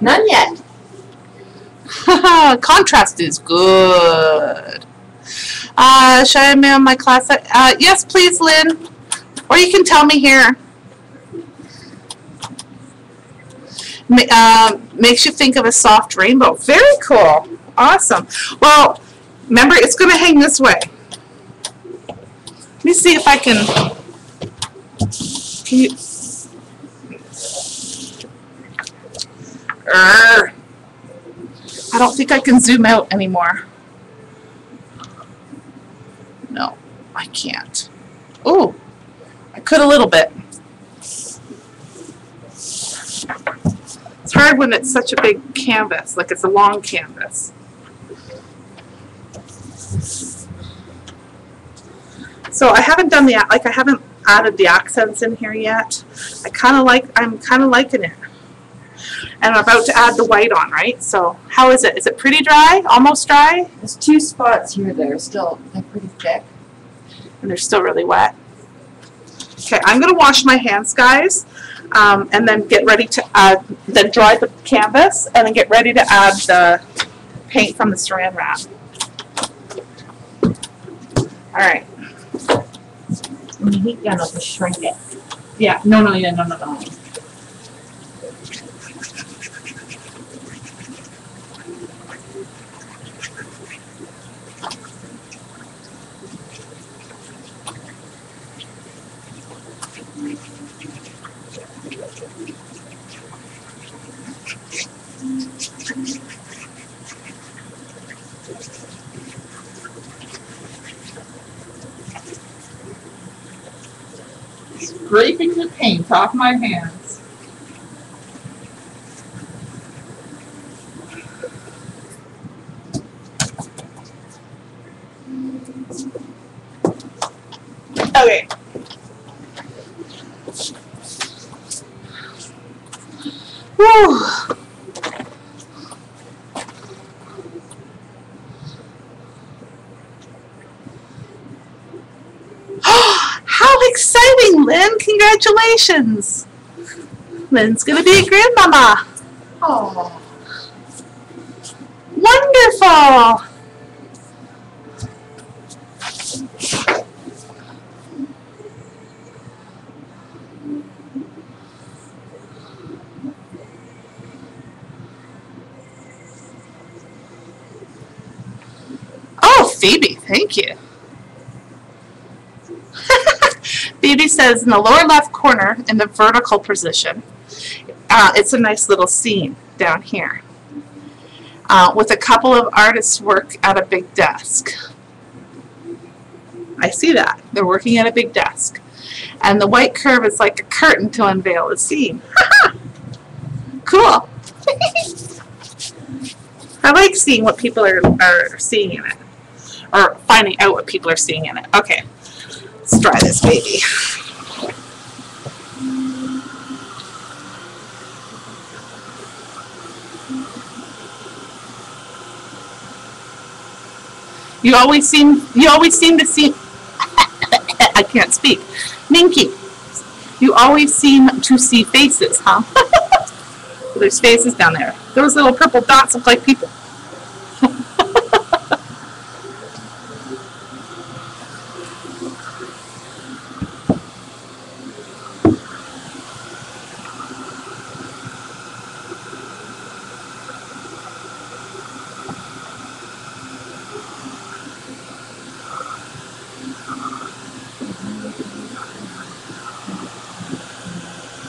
None yet. Contrast is good. Should I mail my class? Yes, please, Lynn. Or you can tell me here. Makes you think of a soft rainbow. Very cool. Awesome. Well, remember, it's going to hang this way. Let me see if I can you... I don't think I can zoom out anymore. No, I can't. Oh, I could a little bit. It's hard when it's such a big canvas, like it's a long canvas. So I haven't done the, like I haven't added the accents in here yet. I'm kind of liking it. And I'm about to add the white on, right? So how is it? Is it pretty dry? Almost dry? There's two spots here that are still pretty thick. And they're still really wet. Okay, I'm going to wash my hands, guys, and then get ready to add, then dry the canvas, and then get ready to add the paint from the saran wrap. All right. When you heat gun, I'll just shrink it. Yeah, no. Scraping the paint off my hands. Okay. Whew. How exciting, Lynn! Congratulations! Lynn's gonna be a grandmama. Oh. Wonderful! Oh, Phoebe, thank you. Phoebe says in the lower left corner in the vertical position, it's a nice little scene down here with a couple of artists work at a big desk. I see that. They're working at a big desk. And the white curve is like a curtain to unveil a scene. Cool. I like seeing what people are seeing in it, or finding out what people are seeing in it. Okay. Let's try this baby. You always seem to see I can't speak. Minky. You always seem to see faces, huh? There's faces down there. Those little purple dots look like people.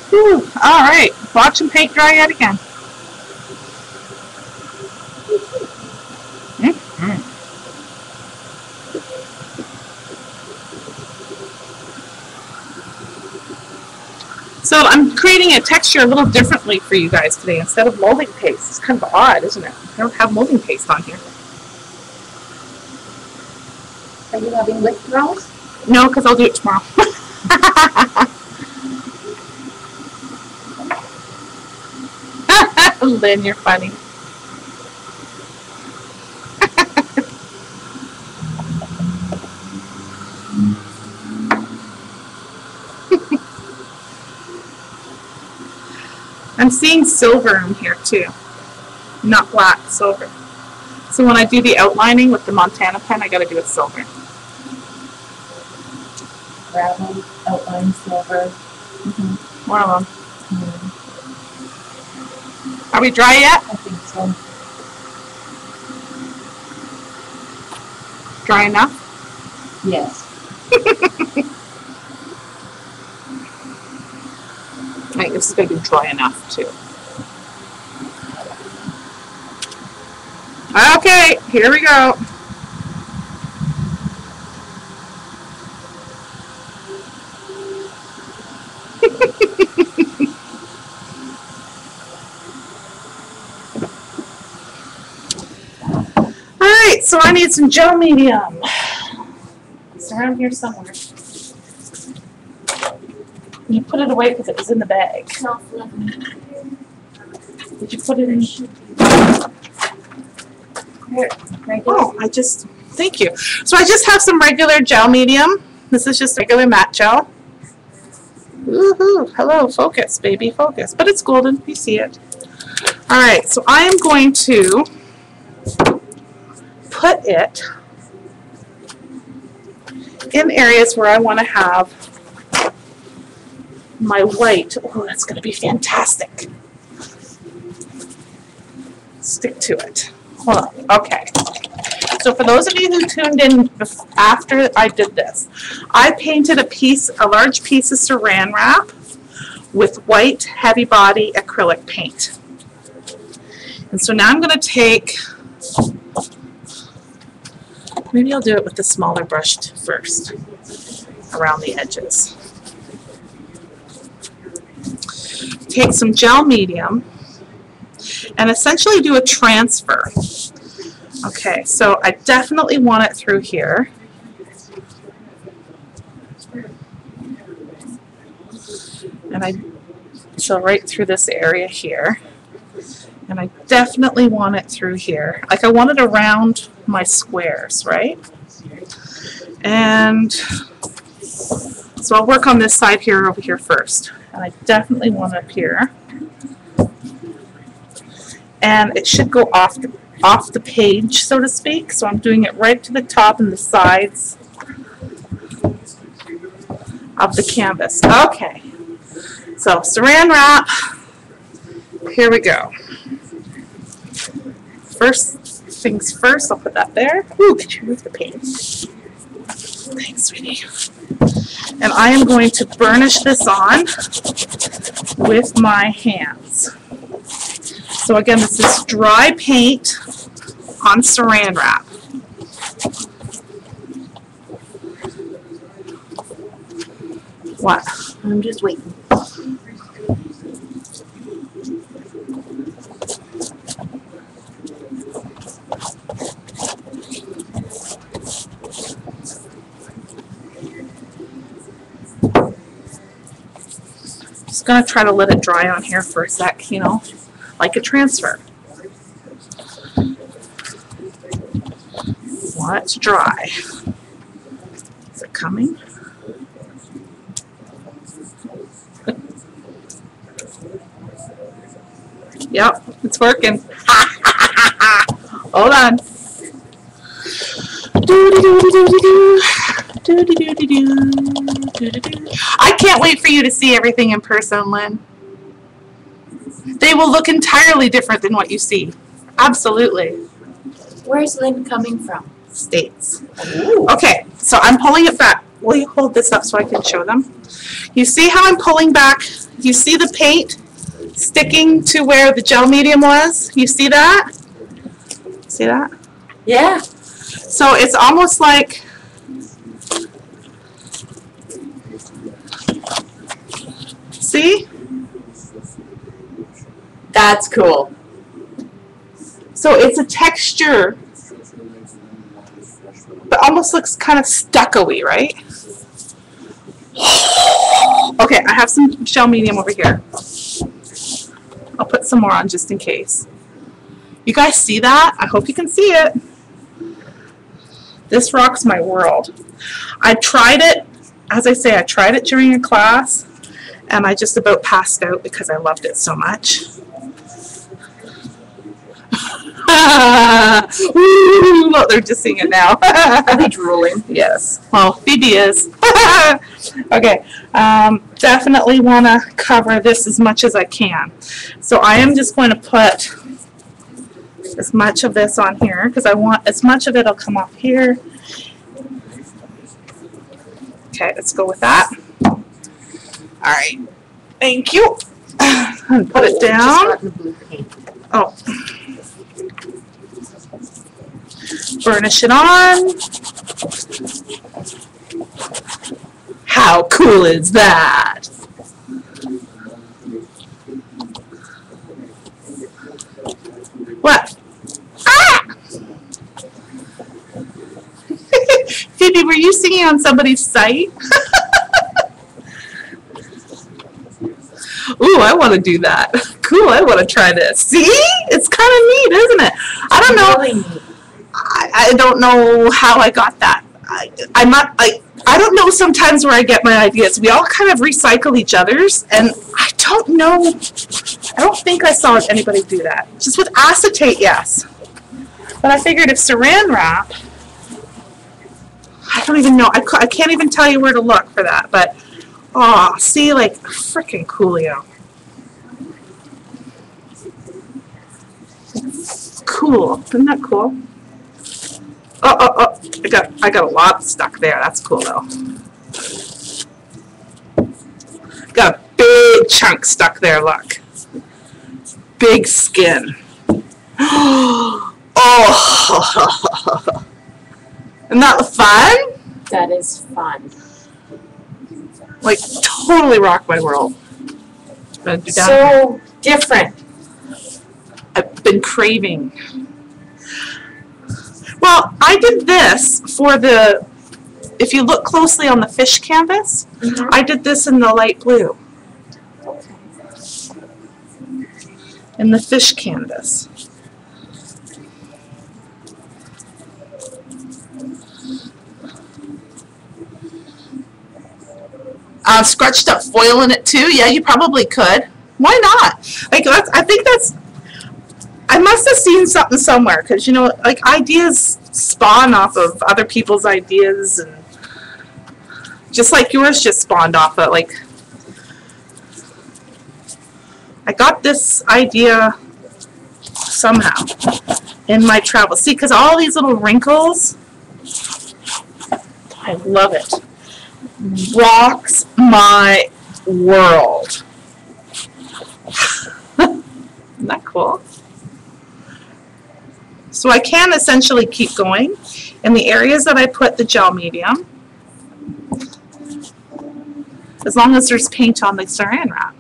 Whew. All right, watch them paint dry yet again. So I'm creating a texture a little differently for you guys today instead of molding paste. It's kind of odd, isn't it? I don't have molding paste on here. Are you having withdrawals? No, because I'll do it tomorrow. Lynn, you're funny. I'm seeing silver in here too, not black, silver. So when I do the outlining with the Montana pen, I got to do it silver. Gravel, outline, silver. One of them. Are we dry yet? I think so. Dry enough? Yes. I think this is going to be dry enough too. Okay, here we go. Alright, so I need some gel medium. It's around here somewhere. You put it away because it was in the bag. Did you put it in? Here, right there. Oh, thank you. So I just have some regular gel medium. This is just regular matte gel. Woohoo! Hello, focus, baby, focus. But it's golden, you see it. Alright, so I am going to put it in areas where I want to have my white. Oh, that's going to be fantastic. Stick to it. Hold on. Okay. So for those of you who tuned in after I did this, I painted a large piece of saran wrap with white heavy body acrylic paint. And so now I'm going to take, maybe I'll do it with the smaller brush first around the edges. Take some gel medium and essentially do a transfer. Okay, so I definitely want it through here. And so right through this area here. And I definitely want it through here. Like I want it around my squares, right? And so I'll work on this side here over here first. And I definitely want it up here. And it should go off the page, so to speak. So I'm doing it right to the top and the sides of the canvas. Okay. So saran wrap. Here we go. First things first, I'll put that there. Ooh, could you move the paint? Thanks, sweetie. And I am going to burnish this on with my hands. So again, this is dry paint on saran wrap. What? I'm just waiting. Just gonna try to let it dry on here for a sec, you know, like a transfer. Want it to dry. Is it coming? Yep, it's working. Hold on. I can't wait for you to see everything in person, Lynn. They will look entirely different than what you see. Absolutely. Where's Lynn coming from? States. Ooh. Okay, so I'm pulling it back. Will you hold this up so I can show them? You see how I'm pulling back? You see the paint sticking to where the gel medium was? You see that? See that? Yeah. So it's almost like, see? That's cool. So it's a texture, but almost looks kind of stucco-y, right? Okay, I have some gel medium over here. I'll put some more on just in case. You guys see that? I hope you can see it. This rocks my world. I tried it, as I say, I tried it during a class, and I just about passed out because I loved it so much. Look, they're just seeing it now. Are they drooling? Yes. Well, Phoebe is. Okay. Definitely want to cover this as much as I can. So I am just going to put as much of this on here because I want as much of it will come off here. Okay, let's go with that. All right. Thank you. And put it down. Oh. Burnish it on. How cool is that? What? Ah! Phoebe, were you singing on somebody's site? Ooh, I want to do that. Cool, I want to try this. See? It's kind of neat, isn't it? I don't know. Really neat. I don't know how I got that. I don't know sometimes where I get my ideas. We all kind of recycle each other's, and I don't know. I don't think I saw anybody do that. Just with acetate, yes. But I figured if saran wrap, I don't even know. I can't even tell you where to look for that. But, oh, see, like, freaking coolio. Cool. Isn't that cool? Oh, I got a lot stuck there. That's cool though. Got a big chunk stuck there, look. Big skin. Oh. Isn't that fun? That is fun. Like, totally rock my world. So different. I've been craving. Well, I did this for the, if you look closely on the fish canvas, I did this in the light blue. In the fish canvas. Scratched up foil in it too. Yeah, you probably could. Why not? Like, I think that's, I must have seen something somewhere because, you know, like, ideas spawn off of other people's ideas, and just like yours just spawned off of, like, I got this idea somehow in my travels. See, because all these little wrinkles, I love it. Rocks my world. Isn't that cool? So I can essentially keep going in the areas that I put the gel medium, as long as there's paint on the saran wrap.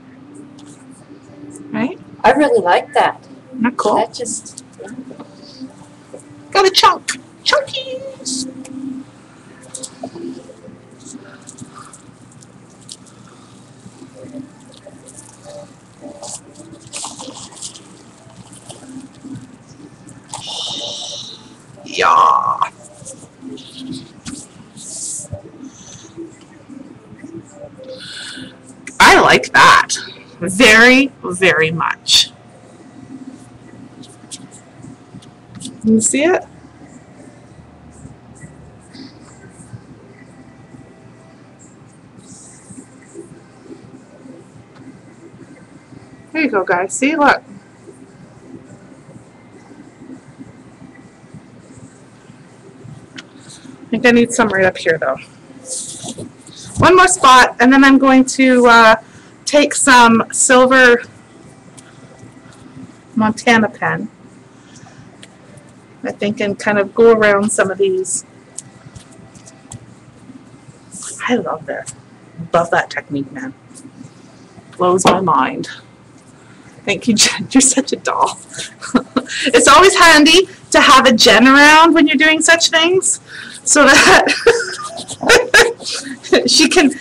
Right? I really like that. Isn't that cool? That just, yeah. Got a chunk. Chunkies. Yeah. I like that very, very much. Can you see it? There you go, guys. See, look. I think I need some right up here, though. One more spot, and then I'm going to take some silver Montana pen, I think, and kind of go around some of these. I love this. Love that technique, man. Blows my mind. Thank you, Jen. You're such a doll. It's always handy to have a Jen around when you're doing such things, so that she can,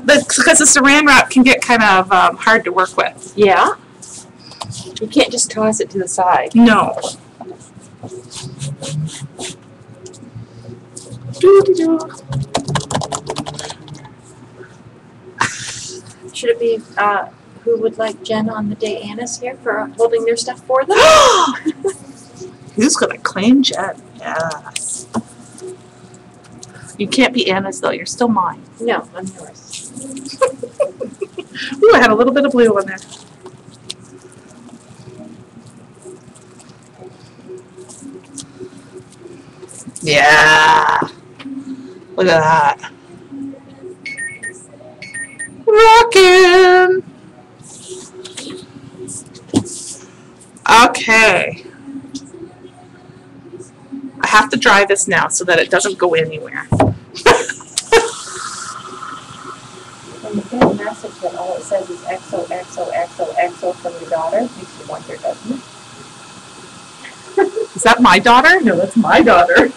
because the saran wrap can get kind of hard to work with. Yeah? You can't just toss it to the side. No. Doo-doo-doo. Should it be who would like Jen on the day Anna's here for holding their stuff for them? Who's gonna claim Jen? Yes. You can't be Anna's though. You're still mine. No, I'm yours. Ooh, I had a little bit of blue on there. Yeah. Look at that. Rockin'. Okay. I have to dry this now so that it doesn't go anywhere. When you get a message that all it says is XOXOXOXO from your daughter, makes you wonder, doesn't it? Is that my daughter? No, that's my daughter.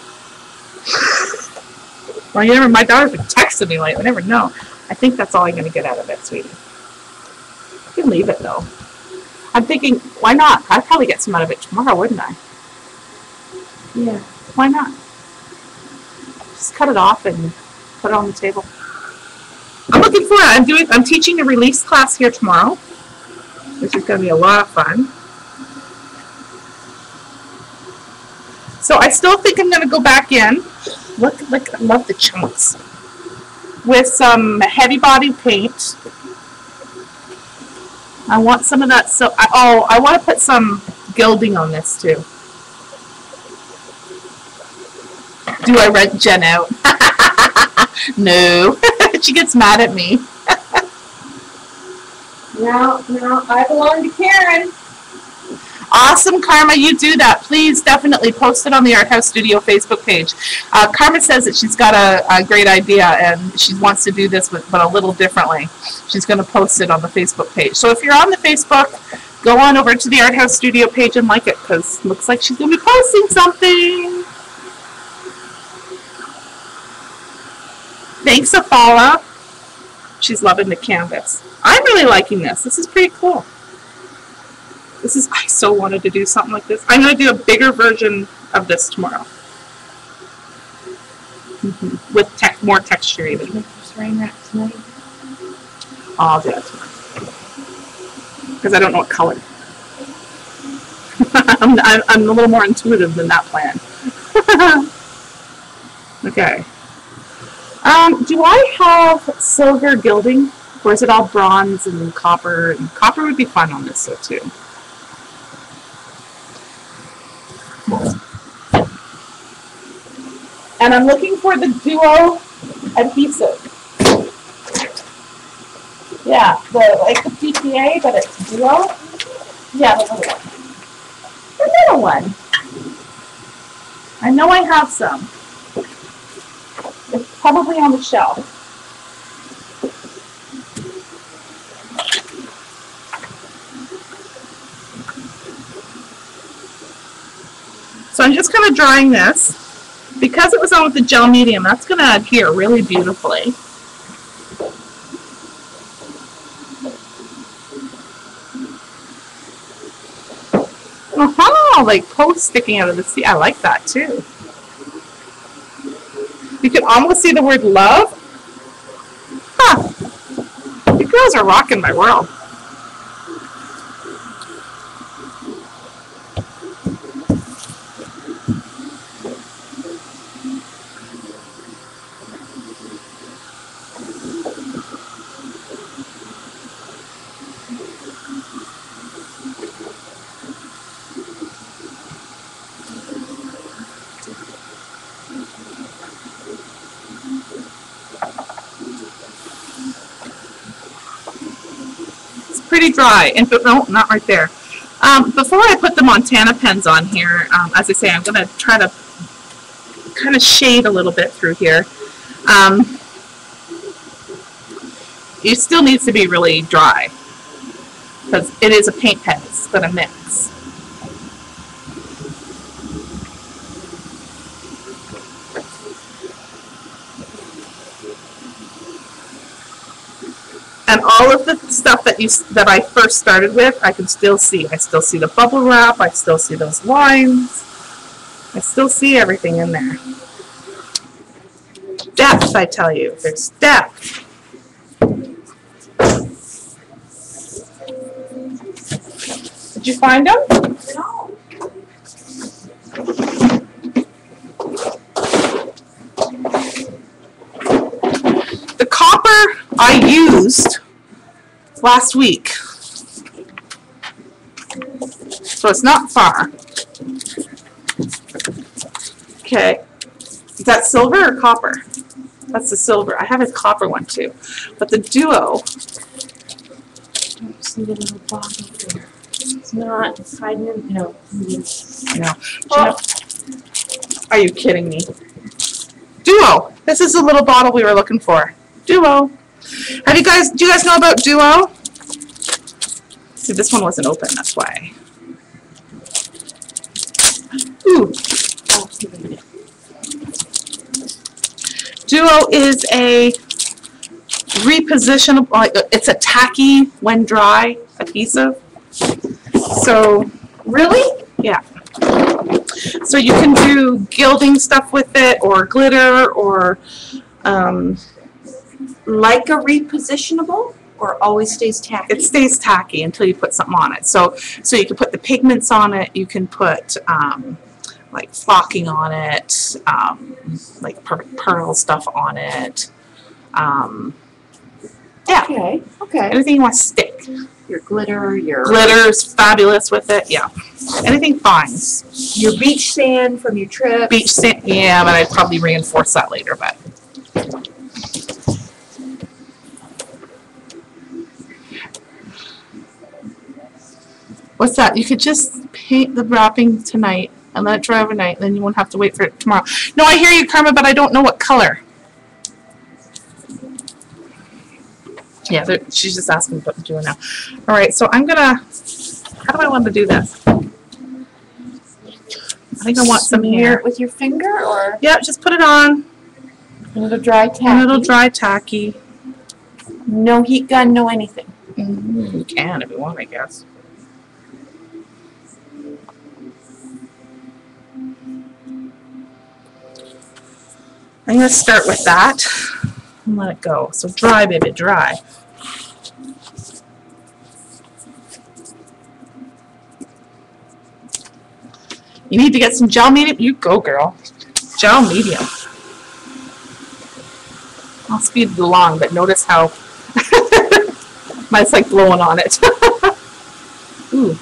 Well, you never. My daughter's been texting me lately. I never know. I think that's all I'm going to get out of it, sweetie. You can leave it though. I'm thinking, why not? I'd probably get some out of it tomorrow, wouldn't I? Yeah. Why not? Just cut it off and put it on the table. I'm looking forward. I'm teaching a release class here tomorrow, which is going to be a lot of fun. So I still think I'm going to go back in. Look, I love the chunks. With some heavy body paint. I want some of that. So, I want to put some gilding on this too. Do I rent Jen out? No. She gets mad at me. No, I belong to Karen. Awesome, Karma, you do that. Please definitely post it on the Art House Studio Facebook page. Karma says that she's got a great idea and she wants to do this but a little differently. She's going to post it on the Facebook page. So if you're on the Facebook, go on over to the Art House Studio page and like it because it looks like she's going to be posting something. Thanks, Afala. She's loving the canvas. I'm really liking this. This is pretty cool. I so wanted to do something like this. I'm going to do a bigger version of this tomorrow. With more texture even. Make your saran wrap tonight. I'll do that tomorrow. Because I don't know what color. I'm a little more intuitive than that plan. Okay. Do I have silver gilding? Or is it all bronze and copper? And copper would be fun on this, too. And I'm looking for the duo adhesive. Yeah, like the PPA, but it's duo. Yeah, the little one. The little one. I know I have some. It's probably on the shelf. So I'm just kind of drying this. Because it was on with the gel medium, that's going to adhere really beautifully. Like posts sticking out of the sea. I like that too. You can almost see the word love. Huh. You girls are rocking my world. very dry. And no, not right there. Before I put the Montana pens on here, as I say, I'm going to try to kind of shade a little bit through here. It still needs to be really dry because it is a paint pen. It's going to mix. And all of the stuff that I first started with, I can still see. I still see the bubble wrap. I still see those lines. I still see everything in there. Depth, I tell you. There's depth. Did you find them? No. The copper I used last week, so it's not far. Okay, is that silver or copper? That's the silver. I have a copper one too, but the Duo. I don't see the little bottle there. It's not hiding in. No. No. Oh. Are you kidding me? Duo. This is the little bottle we were looking for. Duo. Do you guys know about Duo? See, this one wasn't open, that's why. Ooh. Duo is a repositionable, it's a tacky when dry adhesive. So, Really? yeah. So you can do gilding stuff with it, or glitter, or Like a repositionable, or always stays tacky? it stays tacky until you put something on it. So you can put the pigments on it. You can put like flocking on it, like pearl stuff on it. Yeah. Okay. Okay. Anything you want to stick. Your glitter, your Glitter's fabulous with it. Yeah. Anything fine. your beach sand from your trip. Beach sand. Yeah, but I'd probably reinforce that later. But what's that? You could just paint the wrapping tonight and let it dry overnight. Then you won't have to wait for it tomorrow. No, I hear you, Karma, but I don't know what color. Yeah, she's just asking what to do now. All right, so I'm gonna. How do I want to do this? I think I want some Smear here. it with your finger, or Yeah, just put it on. and it'll dry tacky. And it'll dry tacky. No heat gun, no anything. You can if you want, I guess. I'm gonna start with that and let it go. So dry, baby, dry. You need to get some gel medium. You go, girl. Gel medium. I'll speed it along, but notice how mine's like blowing on it. Ooh.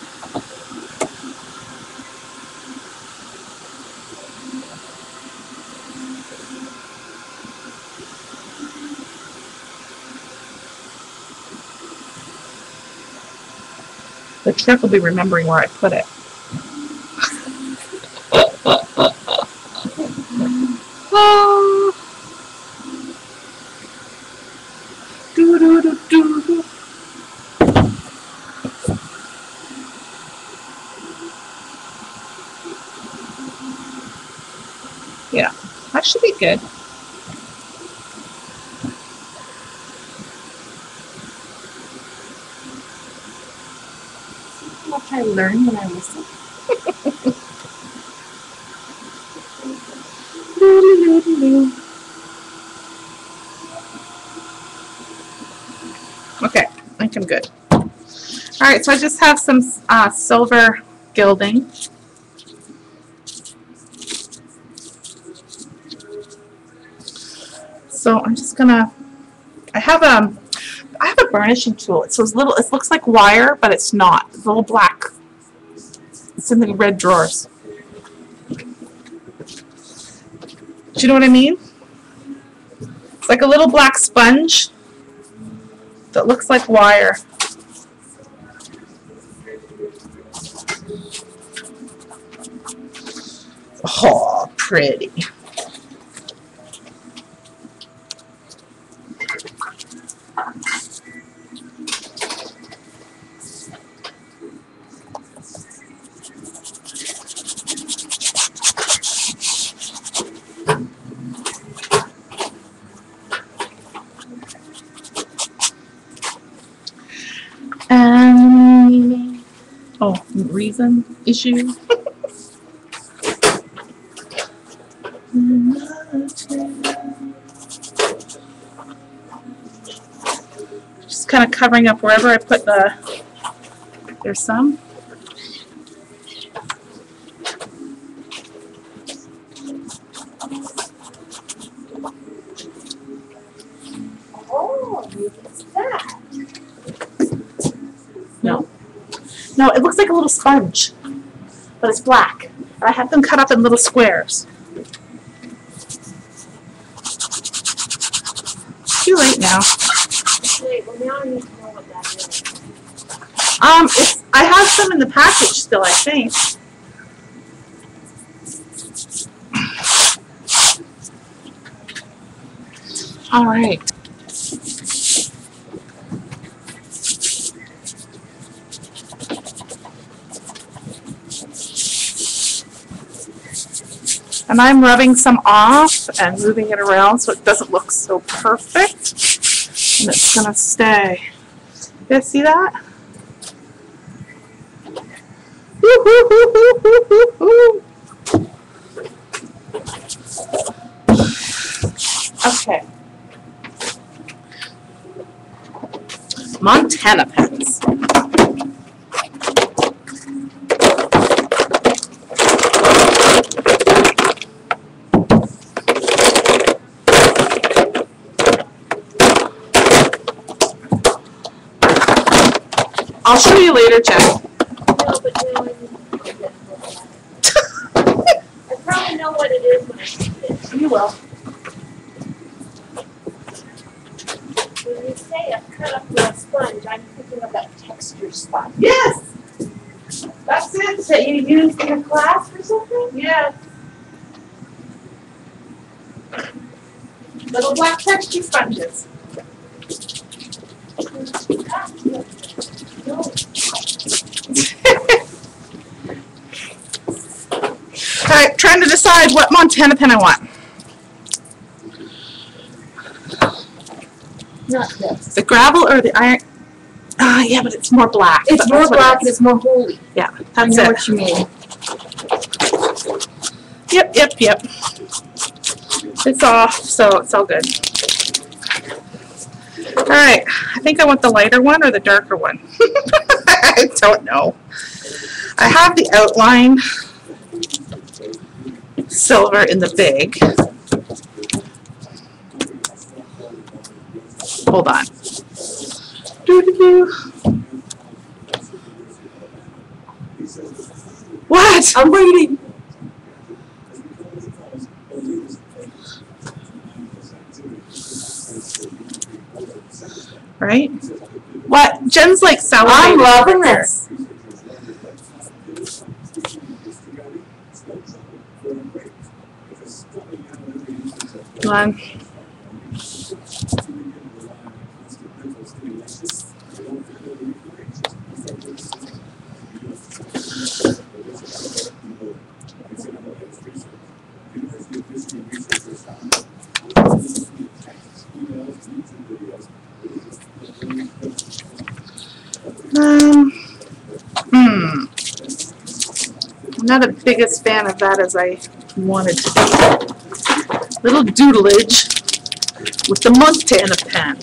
The trick will be remembering where I put it. Oh. Do, do, do, do, do. Yeah, that should be good. How much I learn when I listen. Okay, I think I'm good. Alright, so I just have some silver gilding. So I'm just gonna, I have a burnishing tool. It's those little, it looks like wire, but it's not. It's a little black. It's in the red drawers. Do you know what I mean? It's like a little black sponge that looks like wire. Oh, pretty. Oh, reason issue. Just kind of covering up wherever I put the. There's some. Oh, what's that? No. No, it looks like a little sponge, but it's black. And I have them cut up in little squares. Too late now. Wait, well now I need to know what that is. I have some in the package still, I think. All right. And I'm rubbing some off and moving it around so it doesn't look so perfect. And it's going to stay. You guys see that? Okay. Montana pens. I'll show you later, Jen. No, but now I need to look at it. I probably know what it is when I see it. You will. When you say a cut up with a sponge, I'm thinking of that texture sponge. Yes! That's it. That you used in a class or something? Yes. Little black texture sponges. Alright, trying to decide what Montana pen I want. Not this. The gravel or the iron? Yeah, but it's more black. It's But more that's what black, it is. it's more holy. Yeah, I that's know it. what you mean. Yep. It's off, so it's all good. Alright, I think I want the lighter one or the darker one. I don't know. I have the outline silver in the big. Hold on. Doo-doo-doo. What? I'm waiting. Right? What? Jen's like salivating. I'm loving this. Come on. I'm not the biggest fan of that as I wanted to be. Little doodleage with the Montana pen.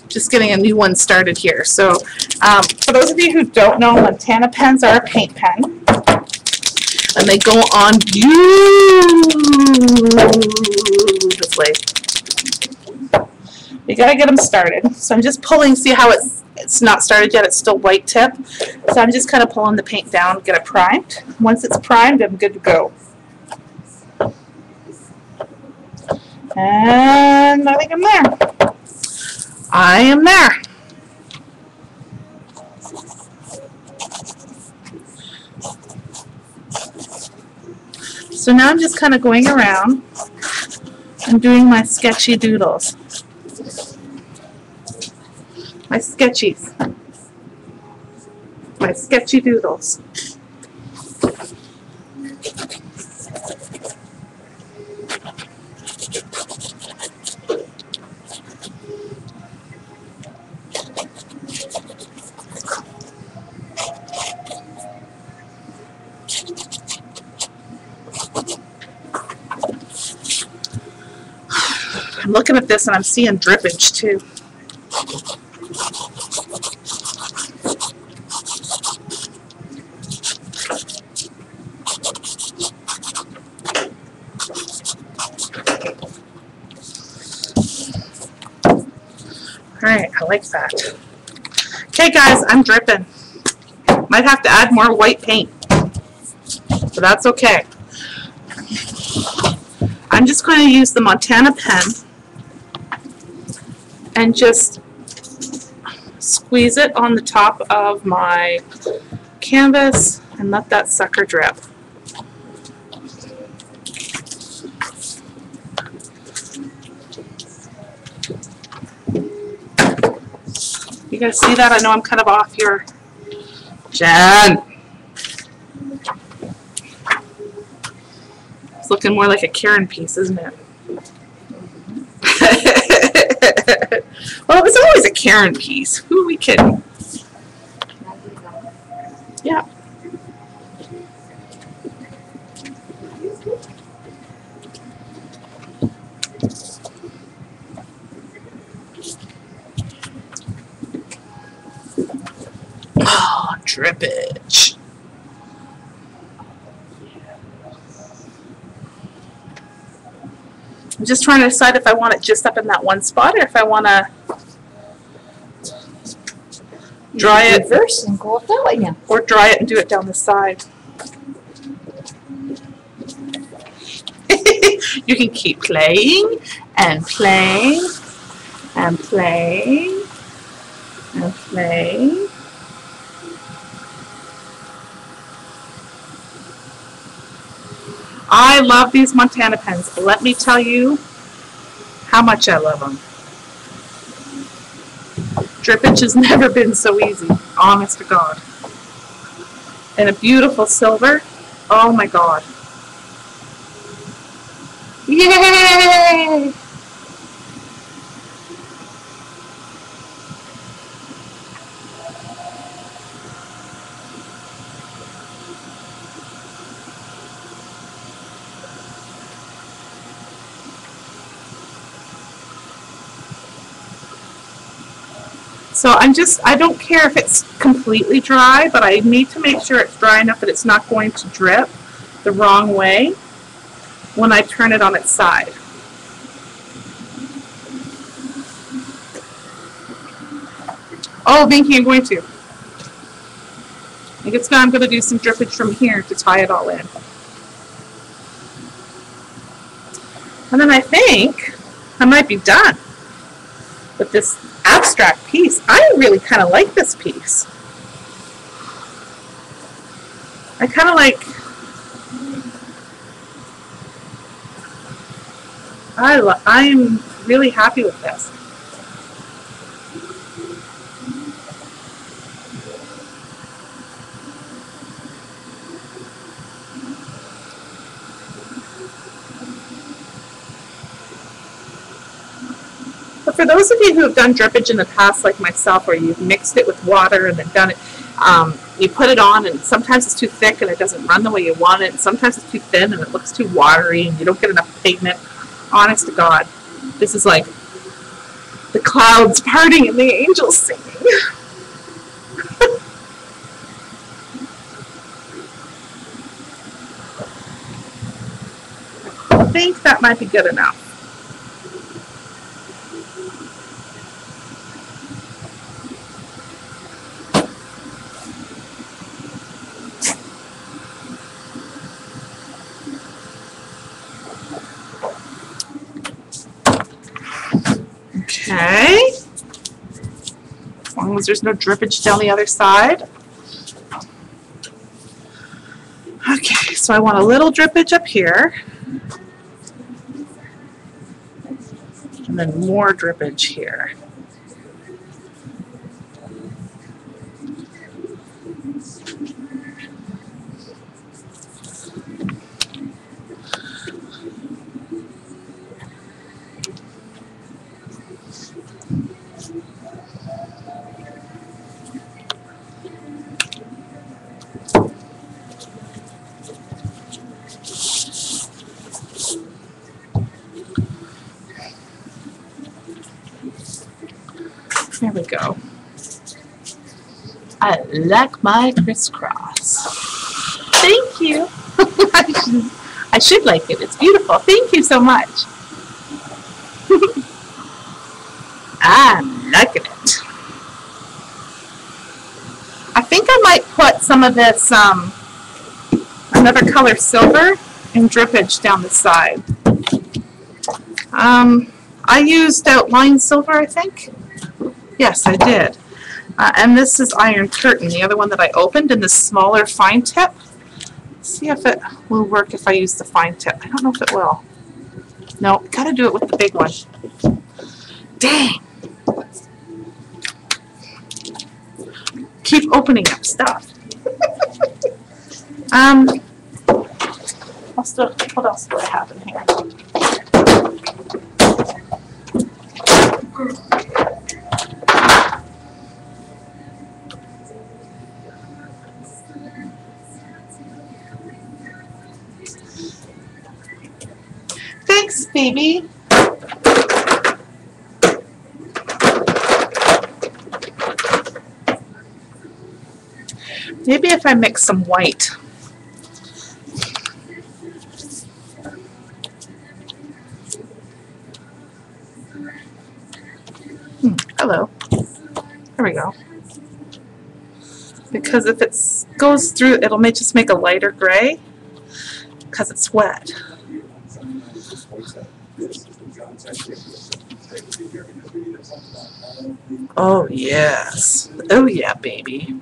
Just getting a new one started here. So for those of you who don't know, Montana pens are a paint pen. And they go on beautifully. You gotta get them started. So I'm just pulling, see how it's not started yet, it's still white tip. So I'm just kind of pulling the paint down, get it primed. Once it's primed, I'm good to go. And I think I'm there. I am there. So now I'm just kind of going around and doing my sketchy doodles. My sketchies. My sketchy doodles. I'm looking at this and I'm seeing drippage too. Alright, I like that. Okay guys, I'm dripping. Might have to add more white paint, but that's okay. I'm just going to use the Montana pen and just squeeze it on the top of my canvas and let that sucker drip. You guys see that? I know I'm kind of off your... Jen! It's looking more like a Karen piece, isn't it? Well, it was always a Karen piece. Who are we kidding? Yeah. Oh, drippage. I'm just trying to decide if I want it just up in that one spot or if I want to dry it Reverse and go up that way now. or dry it and do it down the side. You can keep playing and playing and playing and playing. I love these Montana pens. Let me tell you how much I love them. Drippage has never been so easy, honest to God. And a beautiful silver. Oh my God. Yay! So I don't care if it's completely dry, but I need to make sure it's dry enough that it's not going to drip the wrong way when I turn it on its side. Oh, Vinky, I'm going to. I guess I'm going to do some drippage from here to tie it all in. And then I think I might be done with this abstract piece. I really kind of like this piece. I kind of like, I'm really happy with this. But for those of you who have done drippage in the past, like myself, where you've mixed it with water and then done it, you put it on and sometimes it's too thick and it doesn't run the way you want it, and sometimes it's too thin and it looks too watery and you don't get enough pigment. Honest to God, this is like the clouds parting and the angels singing. I think that might be good enough. Okay. As long long as there's no drippage down the other side. Okay, so I want a little drippage up here. And then more drippage here. There we go. I like my crisscross. Thank you. I should like it. It's beautiful. Thank you so much. I'm liking it. I think I might put some of this another color silver and drippage down the side. I used outline silver, I think. Yes, I did. And this is Iron Curtain, the other one that I opened in the smaller fine tip. Let's see if it will work if I use the fine tip. I don't know if it will. No, gotta do it with the big one. Dang! Keep opening up stuff. What else do I have in here? Thanks, baby. Maybe if I mix some white. Hello. There we go. Because if it goes through, it'll just make a lighter gray because it's wet. Oh, yes. Oh, yeah, baby.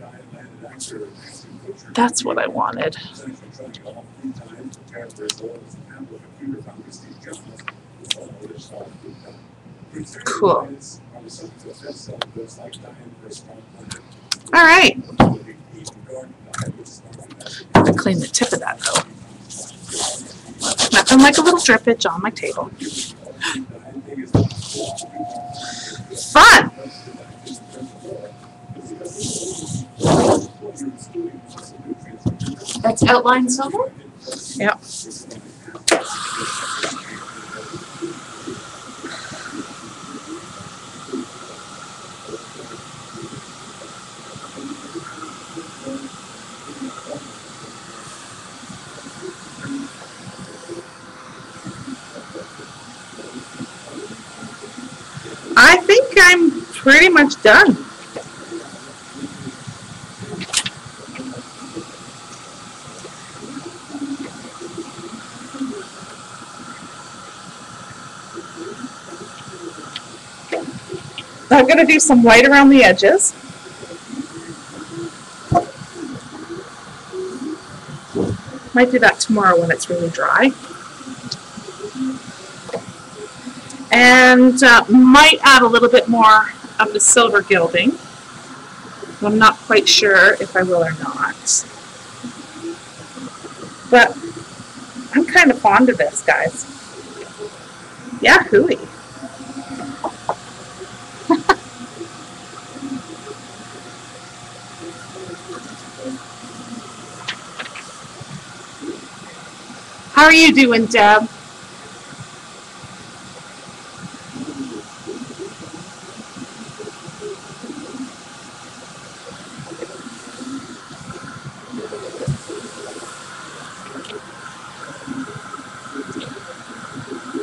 That's what I wanted. Cool. All right. I have to clean the tip of that, though. Nothing like a little drippage on my table. Fun! That's outline silver? Yep. I think I'm pretty much done. I'm going to do some white around the edges. Might do that tomorrow when it's really dry. And might add a little bit more of the silver gilding. I'm not quite sure if I will or not. But I'm kind of fond of this, guys. Yeah, hooey. How are you doing, Deb?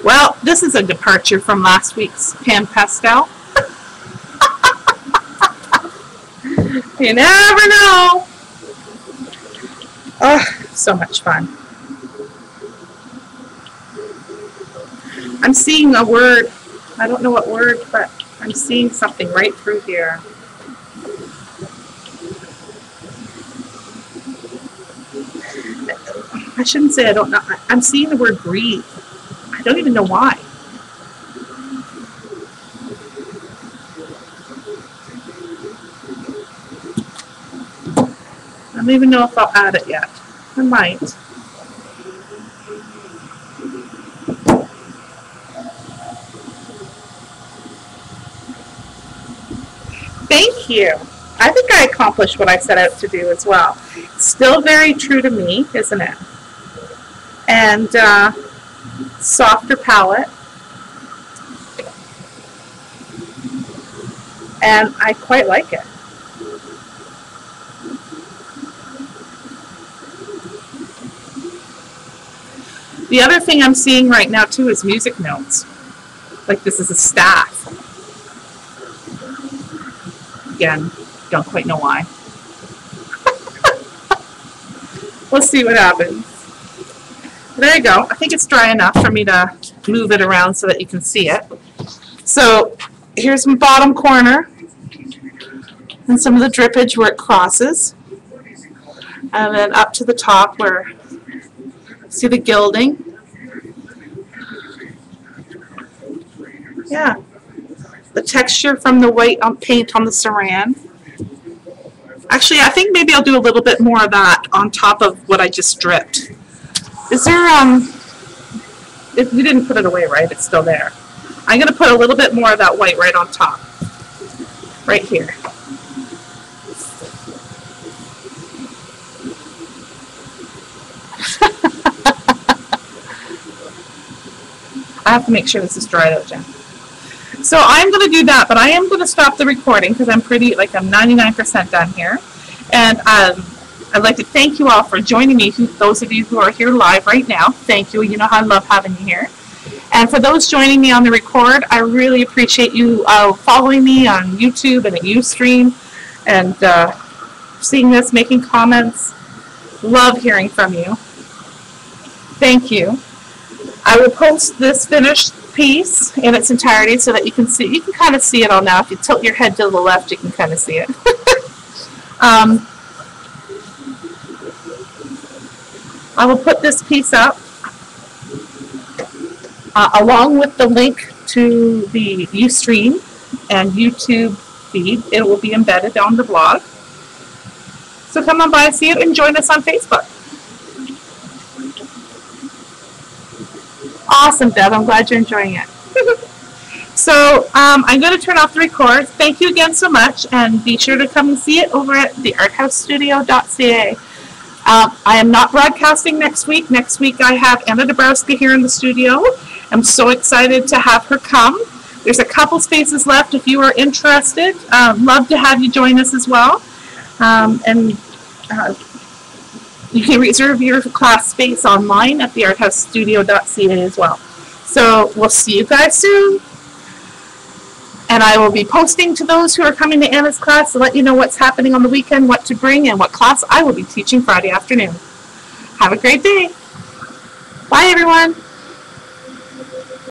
Well, this is a departure from last week's pan pastel. You never know. Oh, so much fun. I'm seeing a word. I don't know what word, but I'm seeing something right through here. I shouldn't say I don't know. I'm seeing the word breathe. I don't even know why. I don't even know if I'll add it yet. I might. Thank you. I think I accomplished what I set out to do as well. Still very true to me, isn't it? And softer palette. And I quite like it. The other thing I'm seeing right now too is music notes. Like this is a staff. Again, don't quite know why. We'll see what happens. There you go. I think it's dry enough for me to move it around so that you can see it. So here's my bottom corner and some of the drippage where it crosses. And then up to the top where, see the gilding? Yeah. The texture from the white paint on the saran. Actually, I think maybe I'll do a little bit more of that on top of what I just dripped. Is there, if you didn't put it away, right? It's still there. I'm going to put a little bit more of that white right on top. Right here. I have to make sure this is dried out, Jen. So I'm going to do that, but I am going to stop the recording because I'm 99% done here. And I'd like to thank you all for joining me, those of you who are here live right now. Thank you. You know how I love having you here. And for those joining me on the record, I really appreciate you following me on YouTube and at Ustream and seeing this, making comments. Love hearing from you. Thank you. I will post this finished piece in its entirety so that you can see. You can kind of see it all now. If you tilt your head to the left, you can kind of see it. I will put this piece up along with the link to the Ustream and YouTube feed. It will be embedded on the blog. So come on by and see it and join us on Facebook. Awesome, Deb. I'm glad you're enjoying it. So I'm going to turn off the record. Thank you again so much, and be sure to come and see it over at thearthousestudio.ca. I am not broadcasting next week. Next week I have Anna Dabrowski here in the studio. I'm so excited to have her come. There's a couple spaces left if you are interested. Love to have you join us as well. You can reserve your class space online at thearthousestudio.ca as well. So we'll see you guys soon. And I will be posting to those who are coming to Anna's class to let you know what's happening on the weekend, what to bring, and what class I will be teaching Friday afternoon. Have a great day. Bye, everyone.